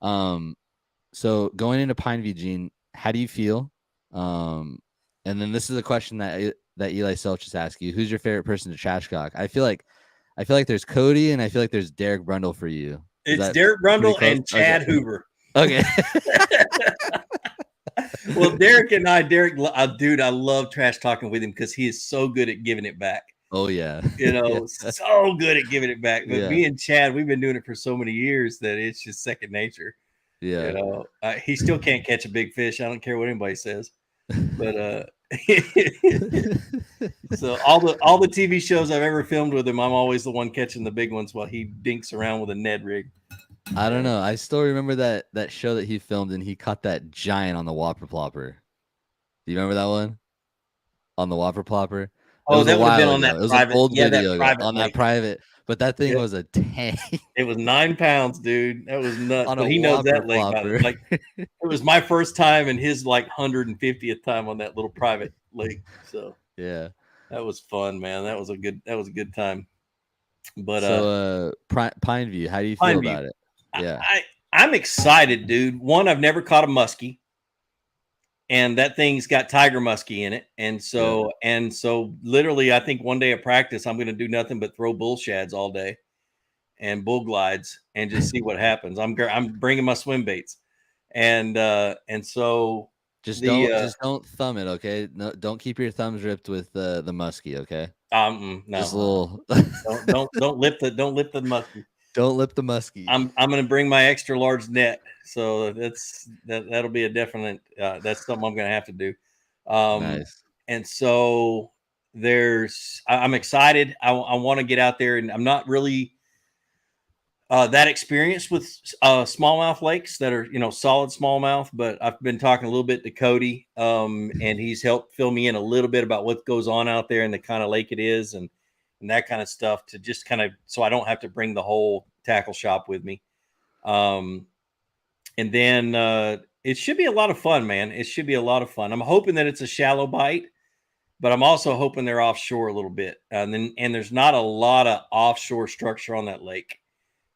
So going into Pineview, Gene, how do you feel? And then this is a question that Eli Self just asked you. Who's your favorite person to trash talk? I feel like there's Cody and I feel like there's Derek Brundle for you. It's Derek Brundle and Chad Hoover. Okay. Well, Derek, dude, I love trash talking with him because he is so good at giving it back. Oh yeah. So good at giving it back. But me and Chad, we've been doing it for so many years that it's just second nature. Yeah. He still can't catch a big fish. I don't care what anybody says. But So all the TV shows I've ever filmed with him, I'm always the one catching the big ones while he dinks around with a Ned rig. I don't know. I still remember that show that he filmed, and he caught that giant on the Whopper Plopper. Do you remember that one? On the Whopper Plopper? It Oh, was a that would have been while on ago. that It was an private, old yeah, that video ago private on that lake. private, but that thing Yeah. was a tank It was 9 pounds, dude. That was nuts. on But a he knows Whopper that lake by Plopper. like it was my first time and his like 150th time on that little private lake. So Yeah. that was fun, man. That was a good time. But So, Pineview, how do you feel Pineview, about it? I, Yeah. I'm excited, dude. One, I've never caught a muskie, and that thing's got tiger muskie in it. And Yep. so literally, I think one day of practice, I'm going to do nothing but throw bull shads all day and bull glides and just see what happens. I'm bringing my swim baits, and so the Just don't thumb it, okay? No, don't keep your thumbs ripped with the muskie, okay? no, Just a little. don't lip the muskie. Don't lip the muskie. I'm going to bring my extra large net, so that'll be a definite. That's something I'm going to have to do. Nice. And so I'm excited. I want to get out there, and I'm not really that experienced with smallmouth lakes that are solid smallmouth, but I've been talking a little bit to Cody, and he's helped fill me in a little bit about what goes on out there and the kind of lake it is, and that kind of stuff, to just kind of so I don't have to bring the whole tackle shop with me. And then it should be a lot of fun, man. It should be a lot of fun. I'm hoping that it's a shallow bite, but I'm also hoping they're offshore a little bit, and there's not a lot of offshore structure on that lake.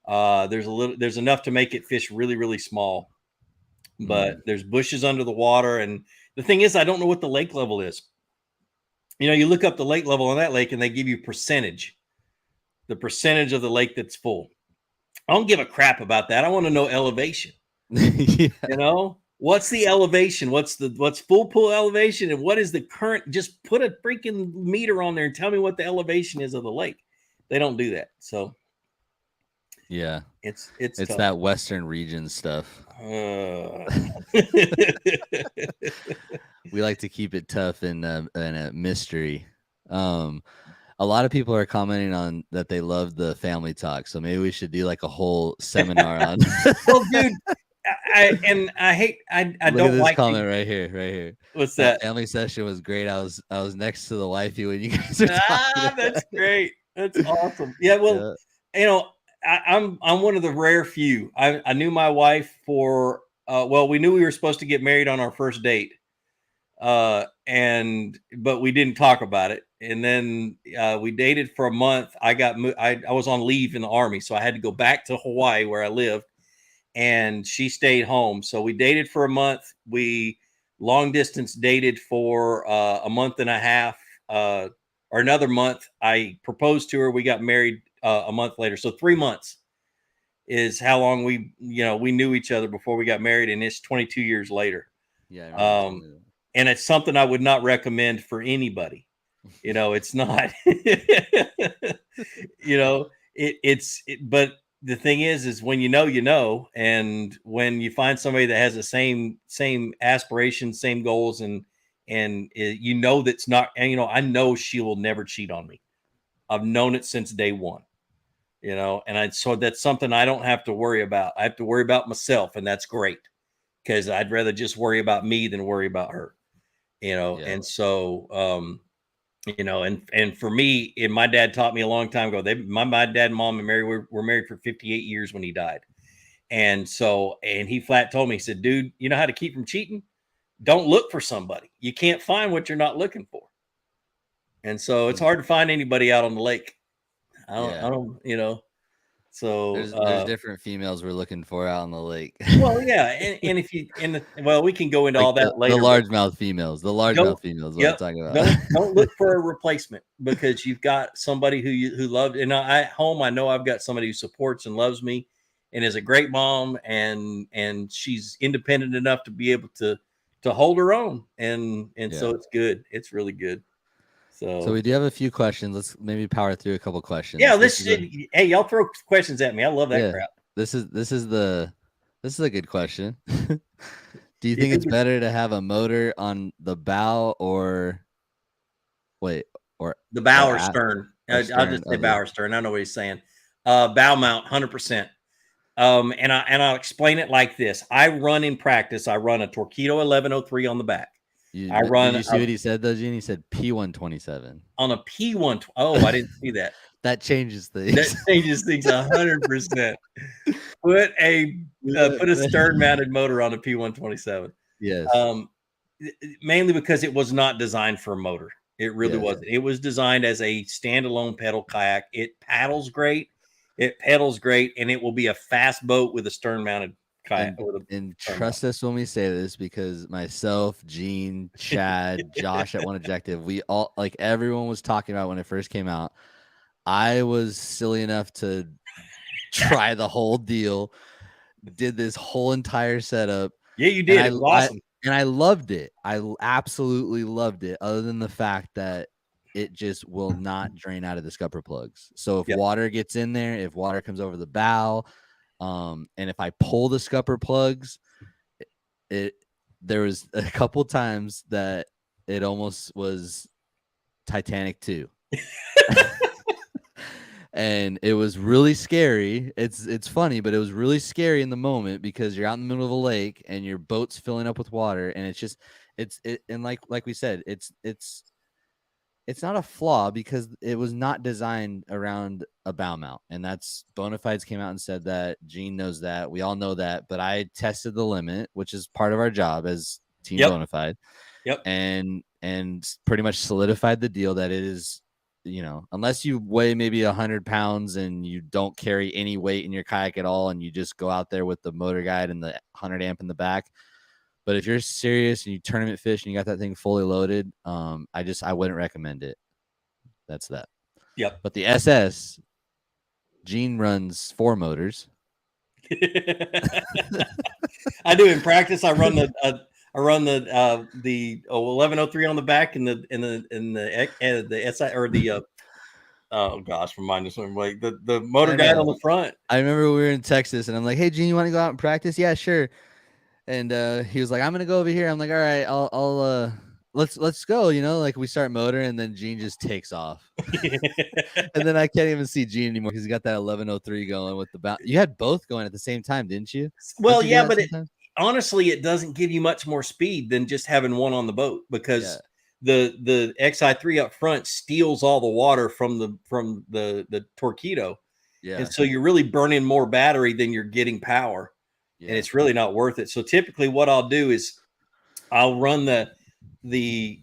There's enough to make it fish really, really small, but there's bushes under the water. And the thing is, I don't know what the lake level is. You look up the lake level on that lake and they give you the percentage of the lake that's full. I don't give a crap about that. I want to know elevation. Yeah. What's the elevation? What's full pool elevation? And what is the current? Just put a freaking meter on there and tell me what the elevation is of the lake. They don't do that. So Yeah. it's It's tough. that Western region stuff. We like to keep it tough and a mystery. A lot of people are commenting on that they love the family talk, so maybe we should do like a whole seminar on. Well, dude, I Look don't at this like comment right here. What's That that? family session was great. I was next to the wifey when you guys were talking. That's great. That's awesome. Yeah, well, I'm one of the rare few. I knew my wife for we knew we were supposed to get married on our first date, but we didn't talk about it. And then we dated for a month. I was on leave in the Army, so I had to go back to Hawaii where I lived, and she stayed home. So we dated for a month. We long distance dated for a month and a half, or another month. I proposed to her. We got married a month later. So 3 months is how long we knew each other before we got married, and it's 22 years later. Yeah. And it's something I would not recommend for anybody. It's not. But the thing is when you know, and when you find somebody that has the same aspirations, same goals, and that's not, and I know she will never cheat on me. I've known it since day one. So that's something I don't have to worry about. I have to worry about myself, and that's great, because I'd rather just worry about me than worry about her. And so and for me, and my dad taught me a long time ago. My dad and mom were married for 58 years when he died. And he flat told me, he said, dude, you know how to keep from cheating? Don't look for somebody. You can't find what you're not looking for. And so it's hard to find anybody out on the lake. I don't. So there's different females we're looking for out on the lake. Well, yeah, and if you we can go into like all that later. The largemouth females. The largemouth females. What I'm talking about. Don't look for a replacement, because you've got somebody who loved. And at home, I know I've got somebody who supports and loves me, and is a great mom, and she's independent enough to be able to hold her own, and so it's good. It's really good. So we do have a few questions. Let's maybe power through a couple questions. Yeah, hey, y'all throw questions at me. I love that crap. This is a good question. Do you think it's better to have a motor on the bow or or The bow or at stern. or I'll stern just say of bow the? or stern. I know what he's saying. Bow mount, 100%. And I'll explain it like this. I run in practice. I run a Torpedo 1103 on the back. I Did run you see what he said though, Gene? He said P127. on a P1. Oh, I didn't see that. That changes That things. changes things 100%. Put a stern mounted motor on a P127. Yes. Mainly because it was not designed for a motor. It really Yes. wasn't. It was designed as a standalone pedal kayak. It paddles great. It pedals great, and it will be a fast boat with a stern mounted kayak. And trust us when we say this, because myself, Gene, Chad, Josh at One Objective, we all, like, everyone was talking about when it first came out. I was silly enough to try the whole deal, did this whole entire setup. Yeah, you did. It was awesome. And I loved it. I absolutely loved it, other than the fact that it just will not drain out of the scupper plugs. So if water gets in there, if water comes over the bow, and if I pull the scupper plugs, there was a couple times that it almost was Titanic 2. And it was really scary. It's funny, but it was really scary in the moment, because you're out in the middle of a lake and your boat's filling up with water, and and like we said, it's not a flaw, because it was not designed around a bow mount, and that's Bonafides came out and said that. Gene knows that. We all know that. But I tested the limit, which is part of our job as Team Bonafide. Yep. And pretty much solidified the deal that it is, unless you weigh maybe 100 pounds and you don't carry any weight in your kayak at all, and you just go out there with the motor guide and the 100 amp in the back. But if you're serious and you tournament fish and you got that thing fully loaded, I wouldn't recommend it. That's that. Yep. But the SS, Gene runs 4 motors. I do in practice. I run the 1103 on the back and the SI or the oh gosh, remind us like the motor guide on the front. I remember we were in Texas and I'm like, hey Gene, you want to go out and practice? Yeah, sure. And he was like, I'm gonna go over here. I'm like, all right, I'll let's go. Like we start motor, and then Gene just takes off. And then I can't even see Gene anymore, because he got that 1103 going with the bounce. You had both going at the same time, didn't you? Well, yeah, but honestly, it doesn't give you much more speed than just having one on the boat, because the XI3 up front steals all the water from the Torpedo. Yeah. And so you're really burning more battery than you're getting power. Yeah. And it's really not worth it. So typically what I'll do is I'll run the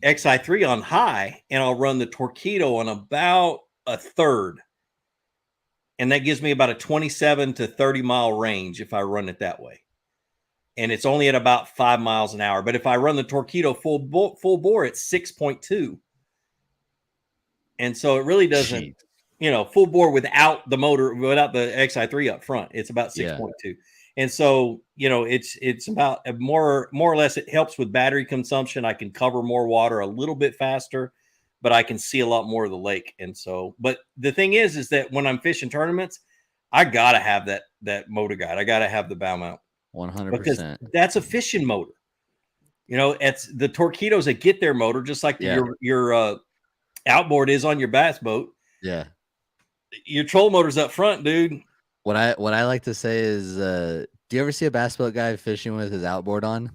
XI3 on high, and I'll run the Torpedo on about a third. And that gives me about a 27 to 30 mile range if I run it that way. And it's only at about 5 miles an hour. But if I run the Torpedo full bore, it's 6.2. And so it really doesn't, full bore without the motor, without the XI3 up front, it's about 6.2. Yeah. And so, it's about more or less, it helps with battery consumption. I can cover more water a little bit faster, but I can see a lot more of the lake. And so, but the thing is that when I'm fishing tournaments, I got to have that motor guide. I got to have the bow mount. 100%. Because that's a fishing motor. It's the Torpedoes that get their motor, just like your outboard is on your bass boat. Yeah. Your troll motor's up front, dude. What I like to say is, do you ever see a bass boat guy fishing with his outboard on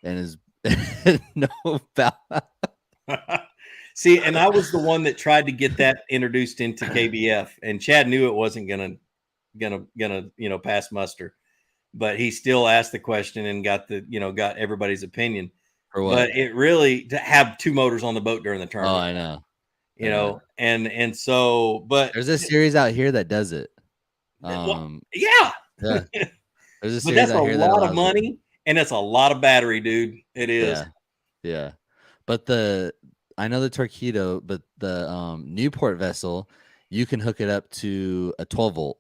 and his no bow? See, and I was the one that tried to get that introduced into KBF, and Chad knew it wasn't gonna pass muster, but he still asked the question and got everybody's opinion. For what? But it really, to have 2 motors on the boat during the tournament. Oh, I know. And so, but there's a series out here that does it. Yeah. There's a series but that's out a here lot of money, and it's a lot of battery, dude. It is. Yeah. But I know the Torpedo, but the Newport vessel, you can hook it up to a 12 volt.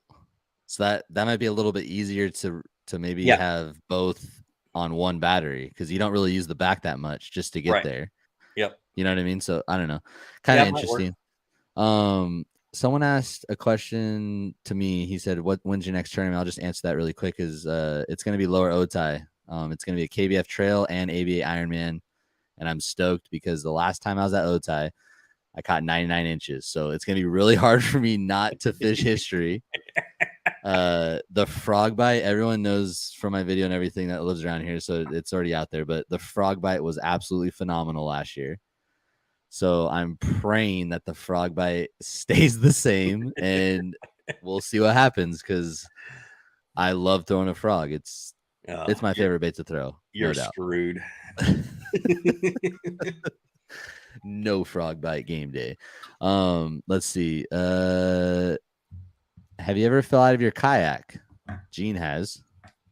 So that might be a little bit easier to maybe have both on one battery, because you don't really use the back that much just to get there. Yep. You know what I mean? So I don't know. Kind of interesting. Someone asked a question to me. He said, when's your next tournament? I'll just answer that really quick. Is it's going to be Lower Otay. It's going to be a KBF Trail and ABA Ironman. And I'm stoked, because the last time I was at Otay, I caught 99 inches. So it's going to be really hard for me not to fish history. The frog bite, everyone knows from my video and everything that lives around here, so it's already out there, but the frog bite was absolutely phenomenal last year. So I'm praying that the frog bite stays the same, and we'll see what happens, because I love throwing a frog. It's my favorite bait to throw. You're no doubt. screwed. No frog bite game day. Let's see. Have you ever fell out of your kayak? Gene has.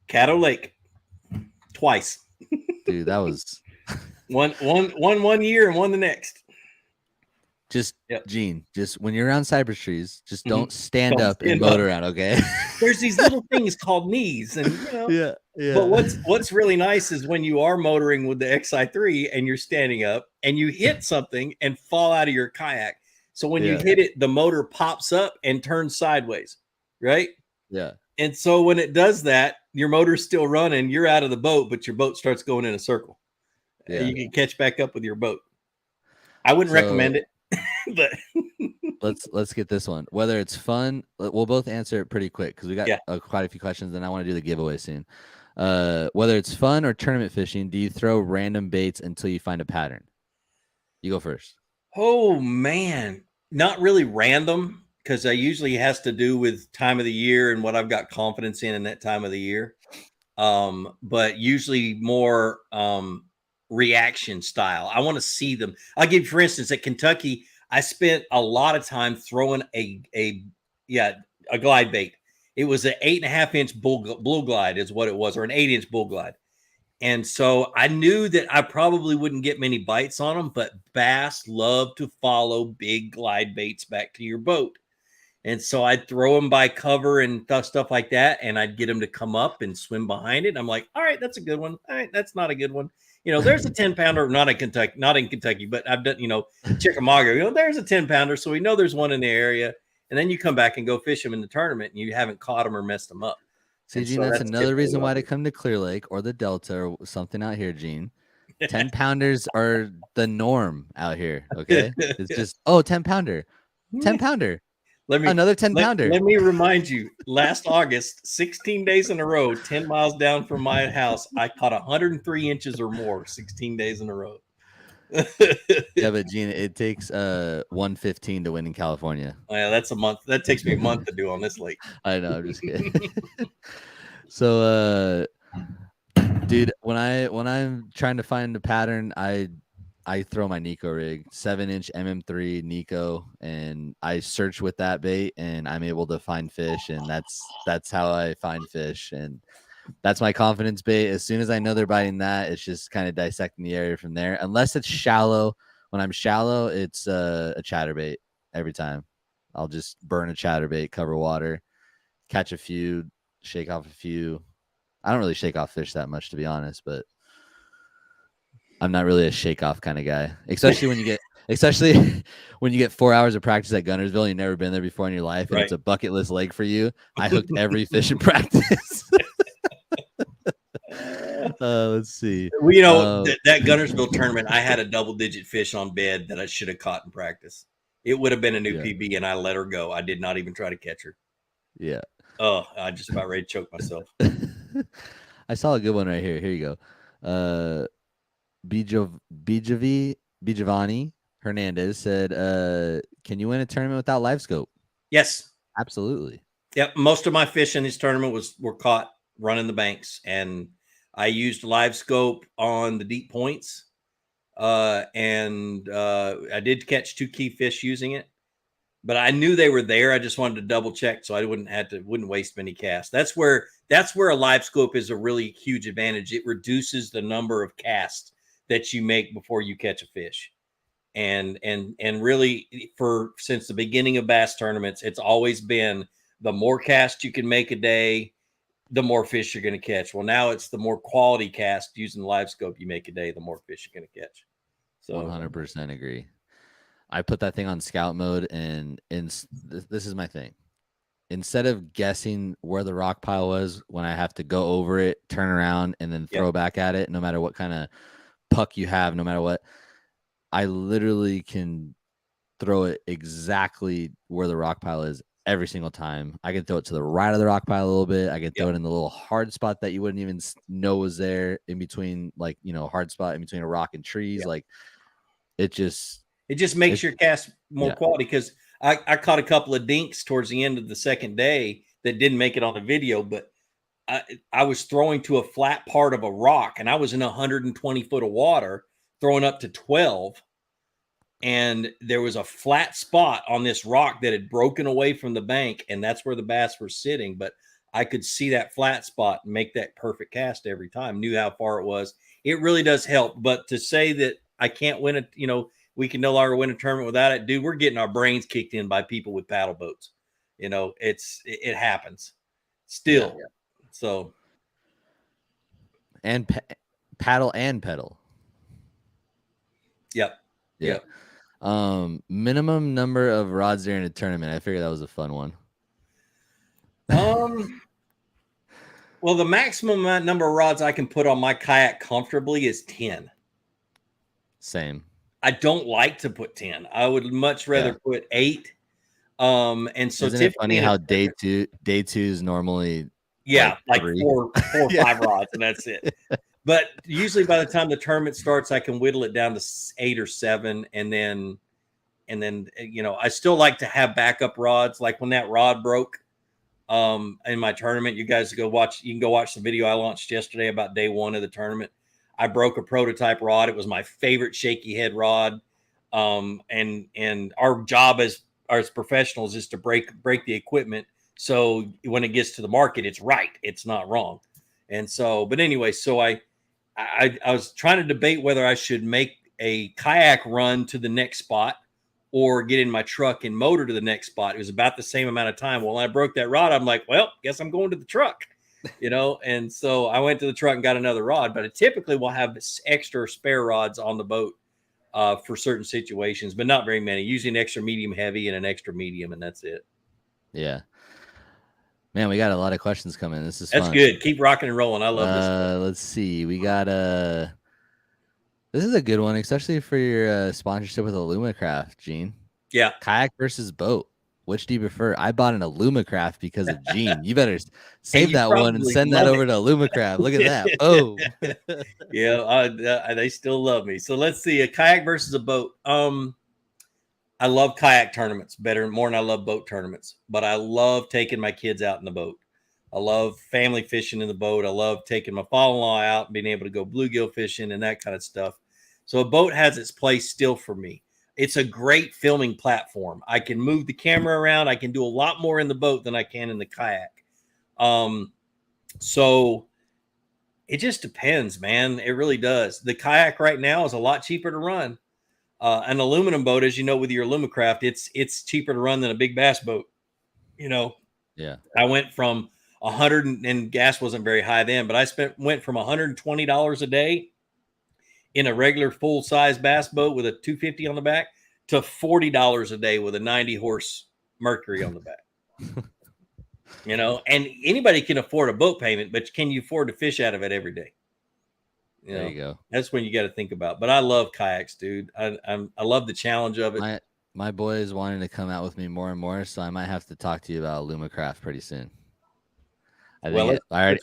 Caddo Lake twice. Dude, that was one year and one the next. Just Gene, just when you're around cypress trees, just don't stand Don't up and boat around, okay? There's these little things called knees, and yeah. But what's really nice is when you are motoring with the XI3 and you're standing up and you hit something and fall out of your kayak. So when you hit it, the motor pops up and turns sideways, right? Yeah. And so when it does that, your motor's still running, you're out of the boat, but your boat starts going in a circle. Yeah. You can catch back up with your boat. I wouldn't recommend it, but let's get this one. Whether it's fun, we'll both answer it pretty quick because we got quite a few questions, and I want to do the giveaway soon. Whether it's fun or tournament fishing, do you throw random baits until you find a pattern? You go first. Oh man, not really random, because I usually has to do with time of the year and what I've got confidence in that time of the year. But usually more reaction style. I want to see them. I'll give you, for instance, at Kentucky, I spent a lot of time throwing a glide bait. It was an 8.5-inch blue glide is what it was, or an 8-inch bull glide. And so I knew that I probably wouldn't get many bites on them, but bass love to follow big glide baits back to your boat. And so I'd throw them by cover and stuff like that, and I'd get them to come up and swim behind it. And I'm like, all right, that's a good one. All right, that's not a good one. There's a 10-pounder, not in Kentucky, but I've done, Chickamauga, there's a 10-pounder. So we know there's one in the area. And then you come back and go fish them in the tournament, and you haven't caught them or messed them up. See, Gene, that's another reason why to come to Clear Lake or the Delta or something out here, Gene. 10-pounders are the norm out here, okay? It's just, 10-pounder. 10-pounder. Another 10-pounder. Let me remind you, last August, 16 days in a row, 10 miles down from my house, I caught 103 inches or more 16 days in a row. Yeah, but Gene, it takes 115 to win in California. Yeah, that's a month. That takes me a month to do on this lake. I know, I'm just kidding. So dude, when I'm trying to find a pattern, I throw my Nico rig, 7-inch MM3 Nico, and I search with that bait, and I'm able to find fish, and that's how I find fish, and that's my confidence bait. As soon as I know they're biting that, it's just kind of dissecting the area from there. Unless it's shallow. When I'm shallow, it's a chatterbait every time. I'll just burn a chatterbait, cover water, catch a few, shake off a few. I don't really shake off fish that much, to be honest, but I'm not really a shake off kind of guy. Especially when you get 4 hours of practice at Gunnersville, you've never been there before in your life, and it's a bucket list lake for you. I hooked every fish in practice. Let's see. Well, that Gunnersville tournament, I had a double-digit fish on bed that I should have caught in practice. It would have been a new PB, and I let her go. I did not even try to catch her. Yeah. Oh, I just about ready to choke myself. I saw a good one right here. Here you go. Bijavani Hernandez said, "Can you win a tournament without live scope?" Yes, absolutely. Yep. Most of my fish in this tournament were caught running the banks, and I used live scope on the deep points, and I did catch 2 key fish using it, but I knew they were there. I just wanted to double check so I wouldn't waste many casts. That's where a live scope is a really huge advantage. It reduces the number of casts that you make before you catch a fish. And really, since the beginning of bass tournaments, it's always been the more casts you can make a day, the more fish you're going to catch. Well, now it's the more quality cast using the live scope you make a day, the more fish you're going to catch. So 100% agree. I put that thing on scout mode, and this is my thing. Instead of guessing where the rock pile was when I have to go over it, turn around, and then throw back at it, no matter what kind of puck you have, no matter what, I literally can throw it exactly where the rock pile is every single time. I can throw it to the right of the rock pile a little bit. I can throw it in the little hard spot that you wouldn't even know was there in between, like, hard spot in between a rock and trees. Like it just makes your cast more quality, because I caught a couple of dinks towards the end of the second day that didn't make it on the video, but I was throwing to a flat part of a rock, and I was in 120 foot of water throwing up to 12. And there was a flat spot on this rock that had broken away from the bank, and that's where the bass were sitting. But I could see that flat spot and make that perfect cast every time, knew how far it was. It really does help. But to say that I can't win it, we can no longer win a tournament without it, dude, we're getting our brains kicked in by people with paddle boats. It happens still. Yeah. So, and paddle and pedal. Yep. Yeah. Minimum number of rods during a tournament. I figured that was a fun one. Well, the maximum number of rods I can put on my kayak comfortably is 10. Same. I don't like to put 10. I would much rather put 8. And so isn't it funny how day two is normally like 4 or 5 rods, and that's it. But usually by the time the tournament starts, I can whittle it down to 8 or 7, and then I still like to have backup rods. Like when that rod broke in my tournament, you guys you can go watch the video I launched yesterday about day 1 of the tournament. I broke a prototype rod. It was my favorite shaky head rod. And our job as professionals is to break the equipment, so when it gets to the market, it's right, it's not wrong. And so, but anyway, so I was trying to debate whether I should make a kayak run to the next spot or get in my truck and motor to the next spot. It was about the same amount of time. Well, when I broke that rod, I'm like, well, guess I'm going to the truck, and so I went to the truck and got another rod. But I typically will have extra spare rods on the boat for certain situations, but not very many. Usually an extra medium heavy and an extra medium, and that's it. Yeah. Man, we got a lot of questions coming. This is That's fun. good. Keep rocking and rolling. I love this. Let's see. We got this is a good one, especially for your sponsorship with Alumacraft, Gene. Yeah. Kayak versus boat. Which do you prefer? I bought an Alumacraft because of Gene. You better save that one and send that over to Alumacraft. Look at that. Oh. Yeah, they still love me. So let's see. A kayak versus a boat. I love kayak tournaments more than I love boat tournaments, but I love taking my kids out in the boat. I love family fishing in the boat. I love taking my father-in-law out and being able to go bluegill fishing and that kind of stuff. So a boat has its place still for me. It's a great filming platform. I can move the camera around. I can do a lot more in the boat than I can in the kayak. So it just depends, man. It really does. The kayak right now is a lot cheaper to run. An aluminum boat, as you know, with your Alumacraft, it's cheaper to run than a big bass boat. Yeah. I went from 100 and gas wasn't very high then, but I went from $120 a day in a regular full size bass boat with a 250 on the back to $40 a day with a 90 horse Mercury on the back. And anybody can afford a boat payment, but can you afford to fish out of it every day? There you go. That's when you got to think about. But I love kayaks, dude. I love the challenge of it. My boy is wanting to come out with me more and more, so I might have to talk to you about Alumacraft pretty soon. I'm already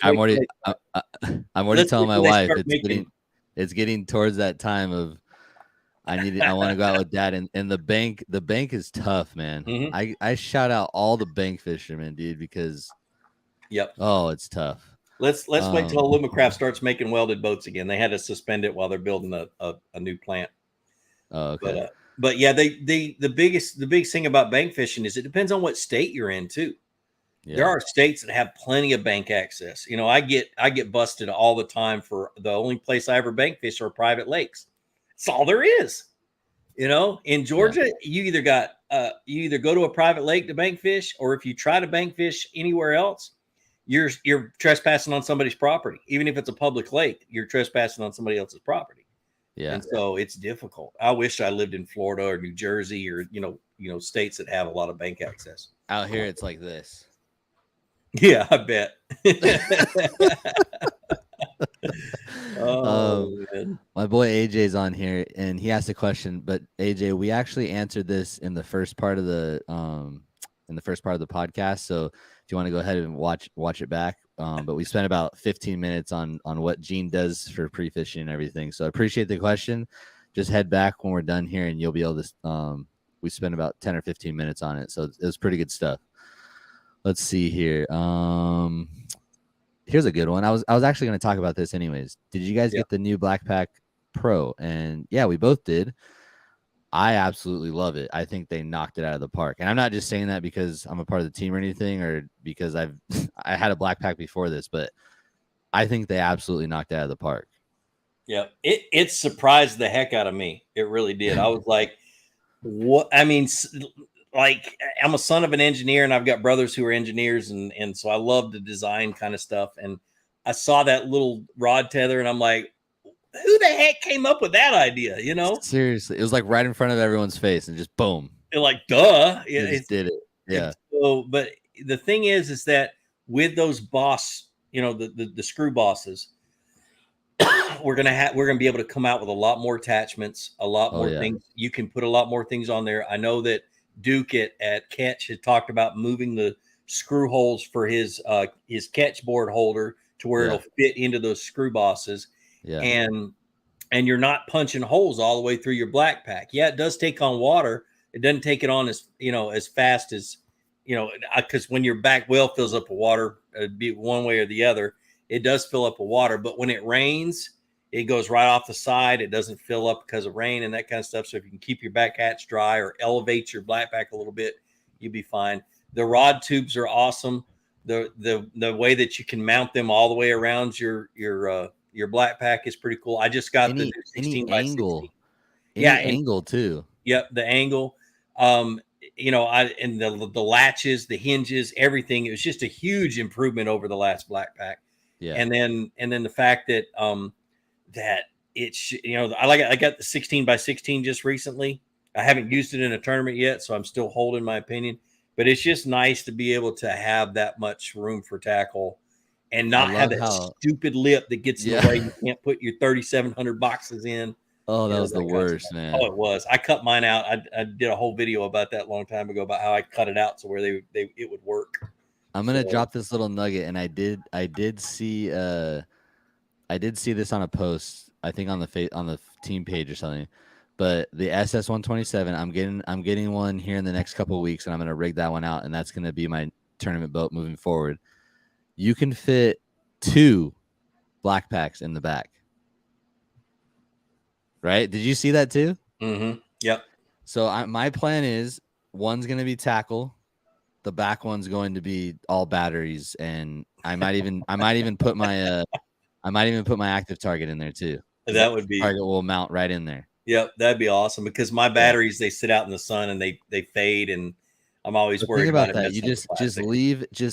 telling my wife it's getting towards that time of I want to go out with Dad, and the bank is tough, man. Mm-hmm. I shout out all the bank fishermen, dude, because it's tough. Let's wait till Alumacraft starts making welded boats again. They had to suspend it while they're building a new plant. Oh, okay. But yeah, the biggest thing about bank fishing is it depends on what state you're in too. Yeah. There are states that have plenty of bank access. I get busted all the time for the only place I ever bank fish are private lakes. That's all there is. In Georgia, you either go to a private lake to bank fish, or if you try to bank fish anywhere else, you're trespassing on somebody's property. Even if it's a public lake, you're trespassing on somebody else's property. Yeah. And so it's difficult. I wish I lived in Florida or New Jersey or, states that have a lot of bank access. Out here, it's like this. Yeah, I bet. Oh, man. My boy AJ's on here, and he asked a question. But AJ, we actually answered this in the first part of the podcast. So if you want to go ahead and watch it back, but we spent about 15 minutes on what Gene does for pre-fishing and everything. So I appreciate the question. Just head back when we're done here, and you'll be able to. We spent about 10 or 15 minutes on it, so it was pretty good stuff. Let's see here. Here's a good one. I was actually going to talk about this anyways. Did you guys get the new Blackpack Pro? And yeah, we both did. I absolutely love it. I think they knocked it out of the park. And I'm not just saying that because I'm a part of the team or anything, or because I had a Blackpack before this, but I think they absolutely knocked it out of the park. Yeah, it surprised the heck out of me. It really did. I was like, what? I mean, like, I'm a son of an engineer, and I've got brothers who are engineers, and so I love the design kind of stuff. And I saw that little rod tether, and I'm like, who the heck came up with that idea? You know, seriously, it was like right in front of everyone's face, and just boom, like, duh, it just did it. Yeah. So, but the thing is that with those boss, you know, the screw bosses, we're gonna be able to come out with a lot more attachments, a lot more things. You can put a lot more things on there. I know that Duke at Catch had talked about moving the screw holes for his catch board holder to where it'll fit into those screw bosses. Yeah. And you're not punching holes all the way through your black pack. Yeah, it does take on water. It doesn't take it on as fast as, because when your back well fills up with water, it'd be one way or the other. It does fill up with water, but when it rains, it goes right off the side. It doesn't fill up because of rain and that kind of stuff. So if you can keep your back hatch dry or elevate your black pack a little bit, you'll be fine. The rod tubes are awesome. The way that you can mount them all the way around your black pack is pretty cool. I just got the 16 by 16. Angle too. Yep, the angle. And the latches, the hinges, everything. It was just a huge improvement over the last black pack. Yeah. And then the fact that that it's I got the 16 by 16 just recently. I haven't used it in a tournament yet, so I'm still holding my opinion. But it's just nice to be able to have that much room for tackle and not have that stupid lip that gets in the way. You can't put your 3,700 boxes in. Oh, that was the worst, man. Oh, it was. I cut mine out. I did a whole video about that a long time ago about how I cut it out so where it would work. I'm gonna drop this little nugget, and I did see this on a post, I think on the team page or something. But the SS-127, I'm getting one here in the next couple of weeks, and I'm gonna rig that one out, and that's gonna be my tournament boat moving forward. You can fit 2 black packs in the back. Right? Did you see that too? Mm-hmm. Yep. So my plan is one's going to be tackle, the back one's going to be all batteries, and I might even put my active target in there too. That would be target will mount right in there. Yep, that'd be awesome because my batteries they sit out in the sun and they fade, and I'm always worried about that. You just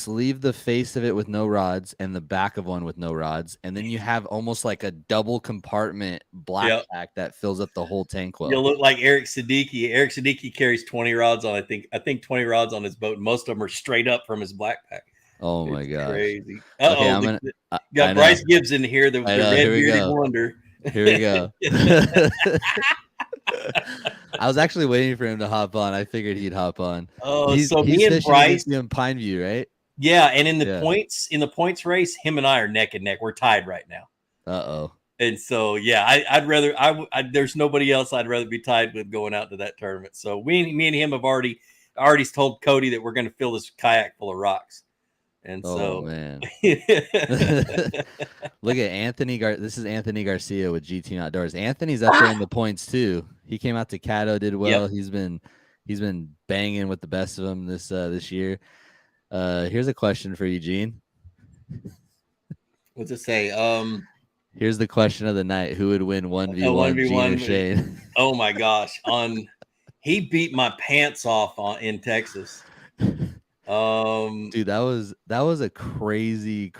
leave the face of it with no rods and the back of one with no rods, and then you have almost like a double compartment black pack that fills up the whole tank well. You'll look like Eric Siddiqui. Eric Siddiqui carries 20 rods on. I think 20 rods on his boat. And most of them are straight up from his black pack. Oh my gosh, crazy! Okay, got Bryce Gibbs in here. The red bearded wonder. Here we go. I was actually waiting for him to hop on. I figured he'd hop on. Oh, me and Bryce in Pineview, right? Yeah, and in the points race, him and I are neck and neck. We're tied right now. Uh-oh. And so I'd rather there's nobody else I'd rather be tied with going out to that tournament. So me and him have already told Cody that we're going to fill this kayak full of rocks. And man. Look at Anthony. This is Anthony Garcia with GT Outdoors. Anthony's up there in the points too. He came out to Caddo, did well. Yep. He's been banging with the best of them this year. Here's a question for you, Gene. What's it say? Here's the question of the night: who would win 1v1, Gene or Shane? Oh my gosh! He beat my pants off in Texas. Dude, that was a crazy.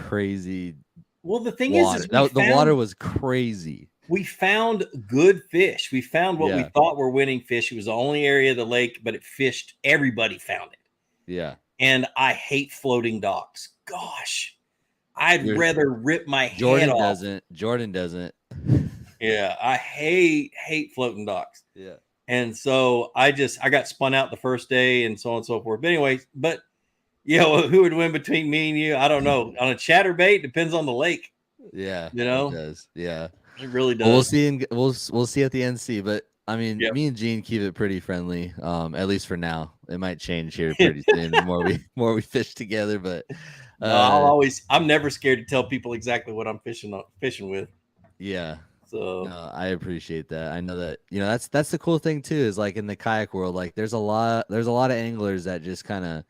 Well, the thing water. is the water was crazy. We found good fish. We found what we thought were winning fish. It was the only area of the lake, but it fished. Everybody found it. Yeah. And I hate floating docks. Gosh, I'd rather rip my head off. Jordan doesn't. Yeah, I hate floating docks. Yeah. And so I got spun out the first day and so on and so forth. But anyways, who would win between me and you? I don't know. On a chatterbait, depends on the lake. Yeah, You it know, does. Yeah. it really Well, we'll does. see. We'll see at the NC. But I mean, Yep. me and Gene keep it pretty friendly. At least for now. It might change here pretty soon. The more we fish together. But uh, No, I'm never scared to tell people exactly what I'm fishing with. yeah. So No, I appreciate that. I know that that's the cool thing too. Is like in the kayak world, like there's a lot of anglers that just kind of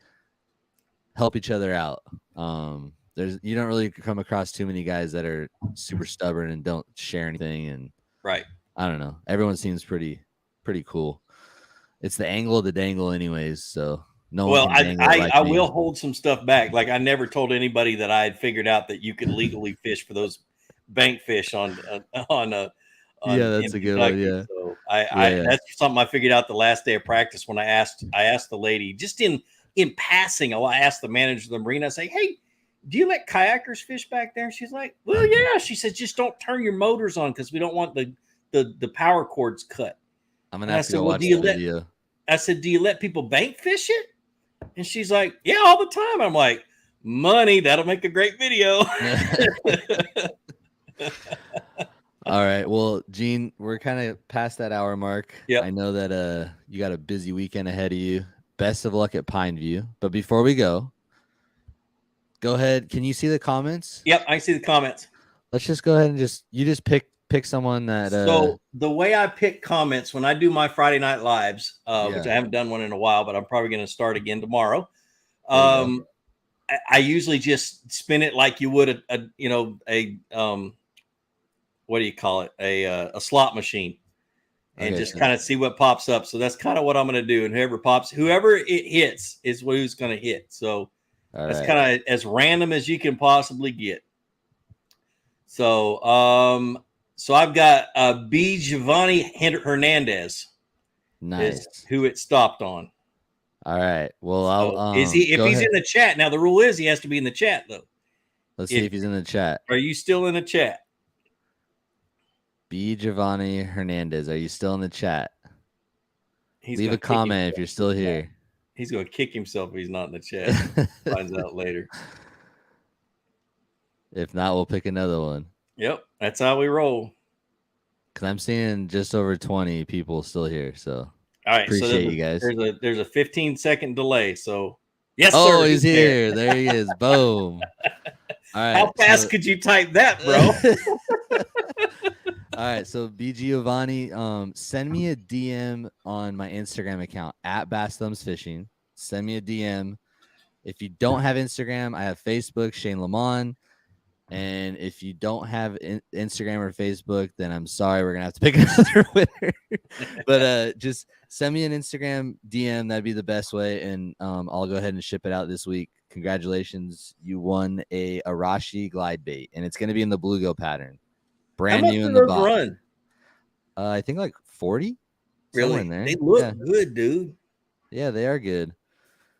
help each other out. You don't really come across too many guys that are super stubborn and don't share anything, and right. I don't know. Everyone seems pretty cool. It's the angle of the dangle, anyways. So no one Well, can dangle it like I me. will hold some stuff back. Like I never told anybody that I had figured out that you could legally fish for those bank fish Yeah, in that's a good one. Kentucky. Yeah, So yeah, that's something I figured out the last day of practice when I asked the lady just in passing. I asked the manager of the marina. I say, "Hey, do you let kayakers fish back there?" She's like, "Well, yeah." She said, "Just don't turn your motors on because we don't want the power cords cut." I'm gonna And I have to said, go "Well, watch the video. do you let people bank fish it?" And she's like, "Yeah, all the time." I'm like, "Money, that'll make a great video." All right. Well, Gene, we're kind of past that hour mark. I Yep. know that you got a busy weekend ahead of you. Best of luck at Pineview. But before we go ahead. Can you see the comments? Yep, I see the comments. Let's just go ahead and just pick someone that So the way I pick comments when I do my Friday night lives, which yeah. I haven't done one in a while, but I'm probably going to start again tomorrow. There you go. I usually just spin it like you would what do you call it, a slot machine, and Okay. just kind of see what pops up. So that's kind of what I'm going to do. And whoever it hits is who's going to hit. So All that's right. kind of as random as you can possibly get. So, so I've got B. Giovanni Hernandez Nice. is who it stopped on. All right. Well, So I'll is he? If go he's ahead. in the chat now, the rule is he has to be in the chat though. Let's see if he's in the chat. Are you still in the chat? B. Giovanni Hernandez. Are you still in the chat? Leave a Kick comment himself. if you're still here. He's going to kick himself if he's not in the chat. Finds out later. If not, we'll pick another one. Yep, that's how we roll. Because I'm seeing just over 20 people still here. So all right, appreciate so you guys. There's a 15-second delay. So yes, oh, sir. he's here. There he is. Boom. All right. How fast could you type that, bro? All right, so B. Giovanni, send me a DM on my Instagram account at Bass Thumbs Fishing. Send me a DM. If you don't have Instagram, I have Facebook, Shane Lamont. And if you don't have Instagram or Facebook, then I'm sorry, we're gonna have to pick another winner. But just send me an Instagram DM. That'd be the best way, and I'll go ahead and ship it out this week. Congratulations, you won a Arashi glide bait, and it's gonna be in the bluegill pattern. Brand new in the box. Run? I think like 40. Really? Somewhere in there. They look good, dude. Yeah, they are good.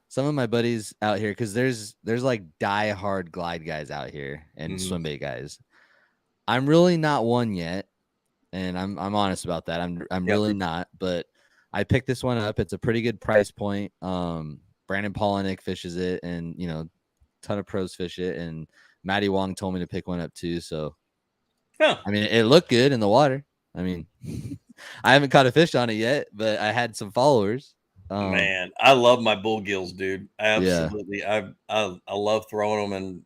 Some of my buddies out here, because there's like die-hard glide guys out here and swim bait guys. I'm really not one yet, and I'm honest about that. I'm really not, but I picked this one up. It's a pretty good price point. Brandon Polinick fishes it, and a ton of pros fish it, and Matty Wong told me to pick one up too. So, I mean, it looked good in the water. I mean, I haven't caught a fish on it yet, but I had some followers. Man, I love my bullgills, dude. Absolutely. Yeah. I love throwing them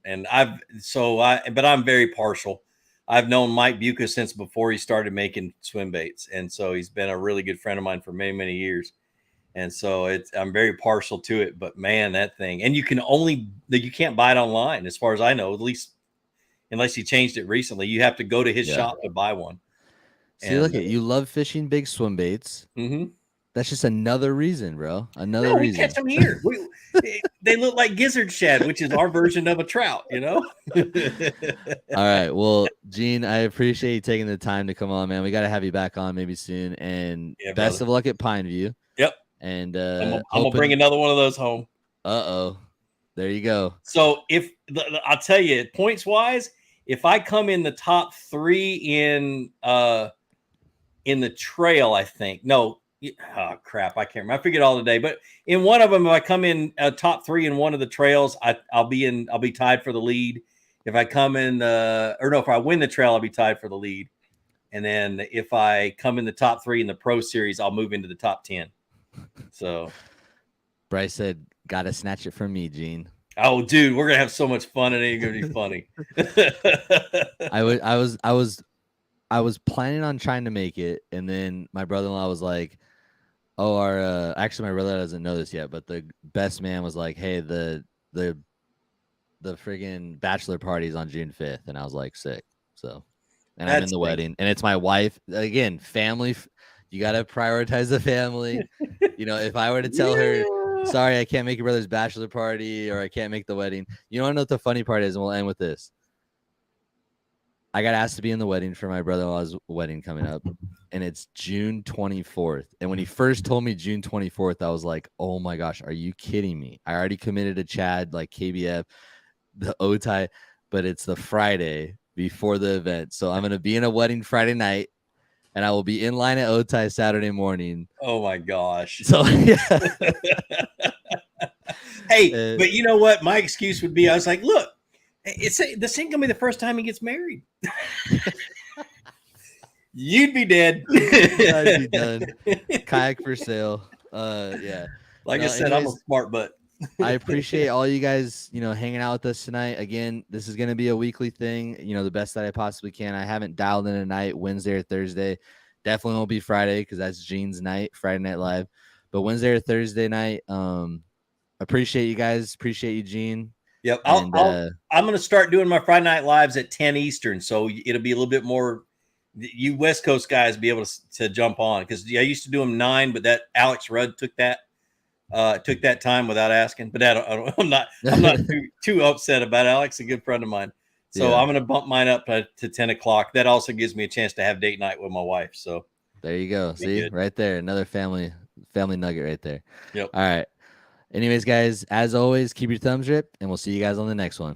but I'm very partial. I've known Mike Buca since before he started making swim baits. And so he's been a really good friend of mine for many, many years. And so I'm very partial to it, but man, that thing, and you can't buy it online as far as I know, at least unless he changed it recently. You have to go to his shop to buy one. See, look at you love fishing big swim baits. Mm-hmm. That's just another reason, bro. Another reason. We catch them here. They look like gizzard shad, which is our version of a trout, All right. Well, Gene, I appreciate you taking the time to come on, man. We got to have you back on maybe soon. And best of luck at Pineview. Yep. And I'm going to bring another one of those home. Uh-oh. There you go. So I'll tell you, points wise, if I come in the top 3 in the trail, I think. No, oh crap, I can't remember. I forget all today. But in one of them, if I come in top 3 in one of the trails, I'll be tied for the lead. If I come in if I win the trail, I'll be tied for the lead. And then if I come in the top 3 in the Pro Series, I'll move into the top 10. So Bryce said, "Gotta snatch it from me, Gene." Oh, dude, we're gonna have so much fun. It ain't gonna be funny. I was planning on trying to make it, and then my brother-in-law was like, "Oh, our actually my brother doesn't know this yet, but the best man was like, hey, the friggin' bachelor party's on June 5th," and I was like, sick. So, and I'm in the wedding, and it's my wife again, family. You gotta prioritize the family. You know, if I were to tell her, sorry, I can't make your brother's bachelor party, or I can't make the wedding. You want to know what the funny part is, and we'll end with this. I got asked to be in the wedding for my brother-in-law's wedding coming up, and it's June 24th. And when he first told me June 24th, I was like, oh my gosh, are you kidding me? I already committed to Chad, like KBF, the OTI, but it's the Friday before the event. So I'm going to be in a wedding Friday night, and I will be in line at OTI Saturday morning. Oh my gosh. So, yeah. Hey, but you know what? My excuse would be, I was like, look, this ain't gonna be the first time he gets married. You'd be dead. I'd be done. Kayak for sale. Yeah. Like I said, anyways, I'm a smart butt. I appreciate all you guys, hanging out with us tonight. Again, this is going to be a weekly thing, the best that I possibly can. I haven't dialed in a night, Wednesday or Thursday. Definitely won't be Friday because that's Gene's night, Friday Night Live. But Wednesday or Thursday night, appreciate you guys. Appreciate you, Gene. Yep. I'm going to start doing my Friday Night Lives at 10 Eastern. So it'll be a little bit more, you West Coast guys be able to jump on. Because I used to do them 9, but that Alex Rudd took that time without asking. But I'm not too upset about it. Alex, a good friend of mine. So yeah. I'm going to bump mine up to 10 o'clock. That also gives me a chance to have date night with my wife. So there you go. See, right there. Another family nugget right there. Yep. All right. Anyways, guys, as always, keep your thumbs ripped, and we'll see you guys on the next one.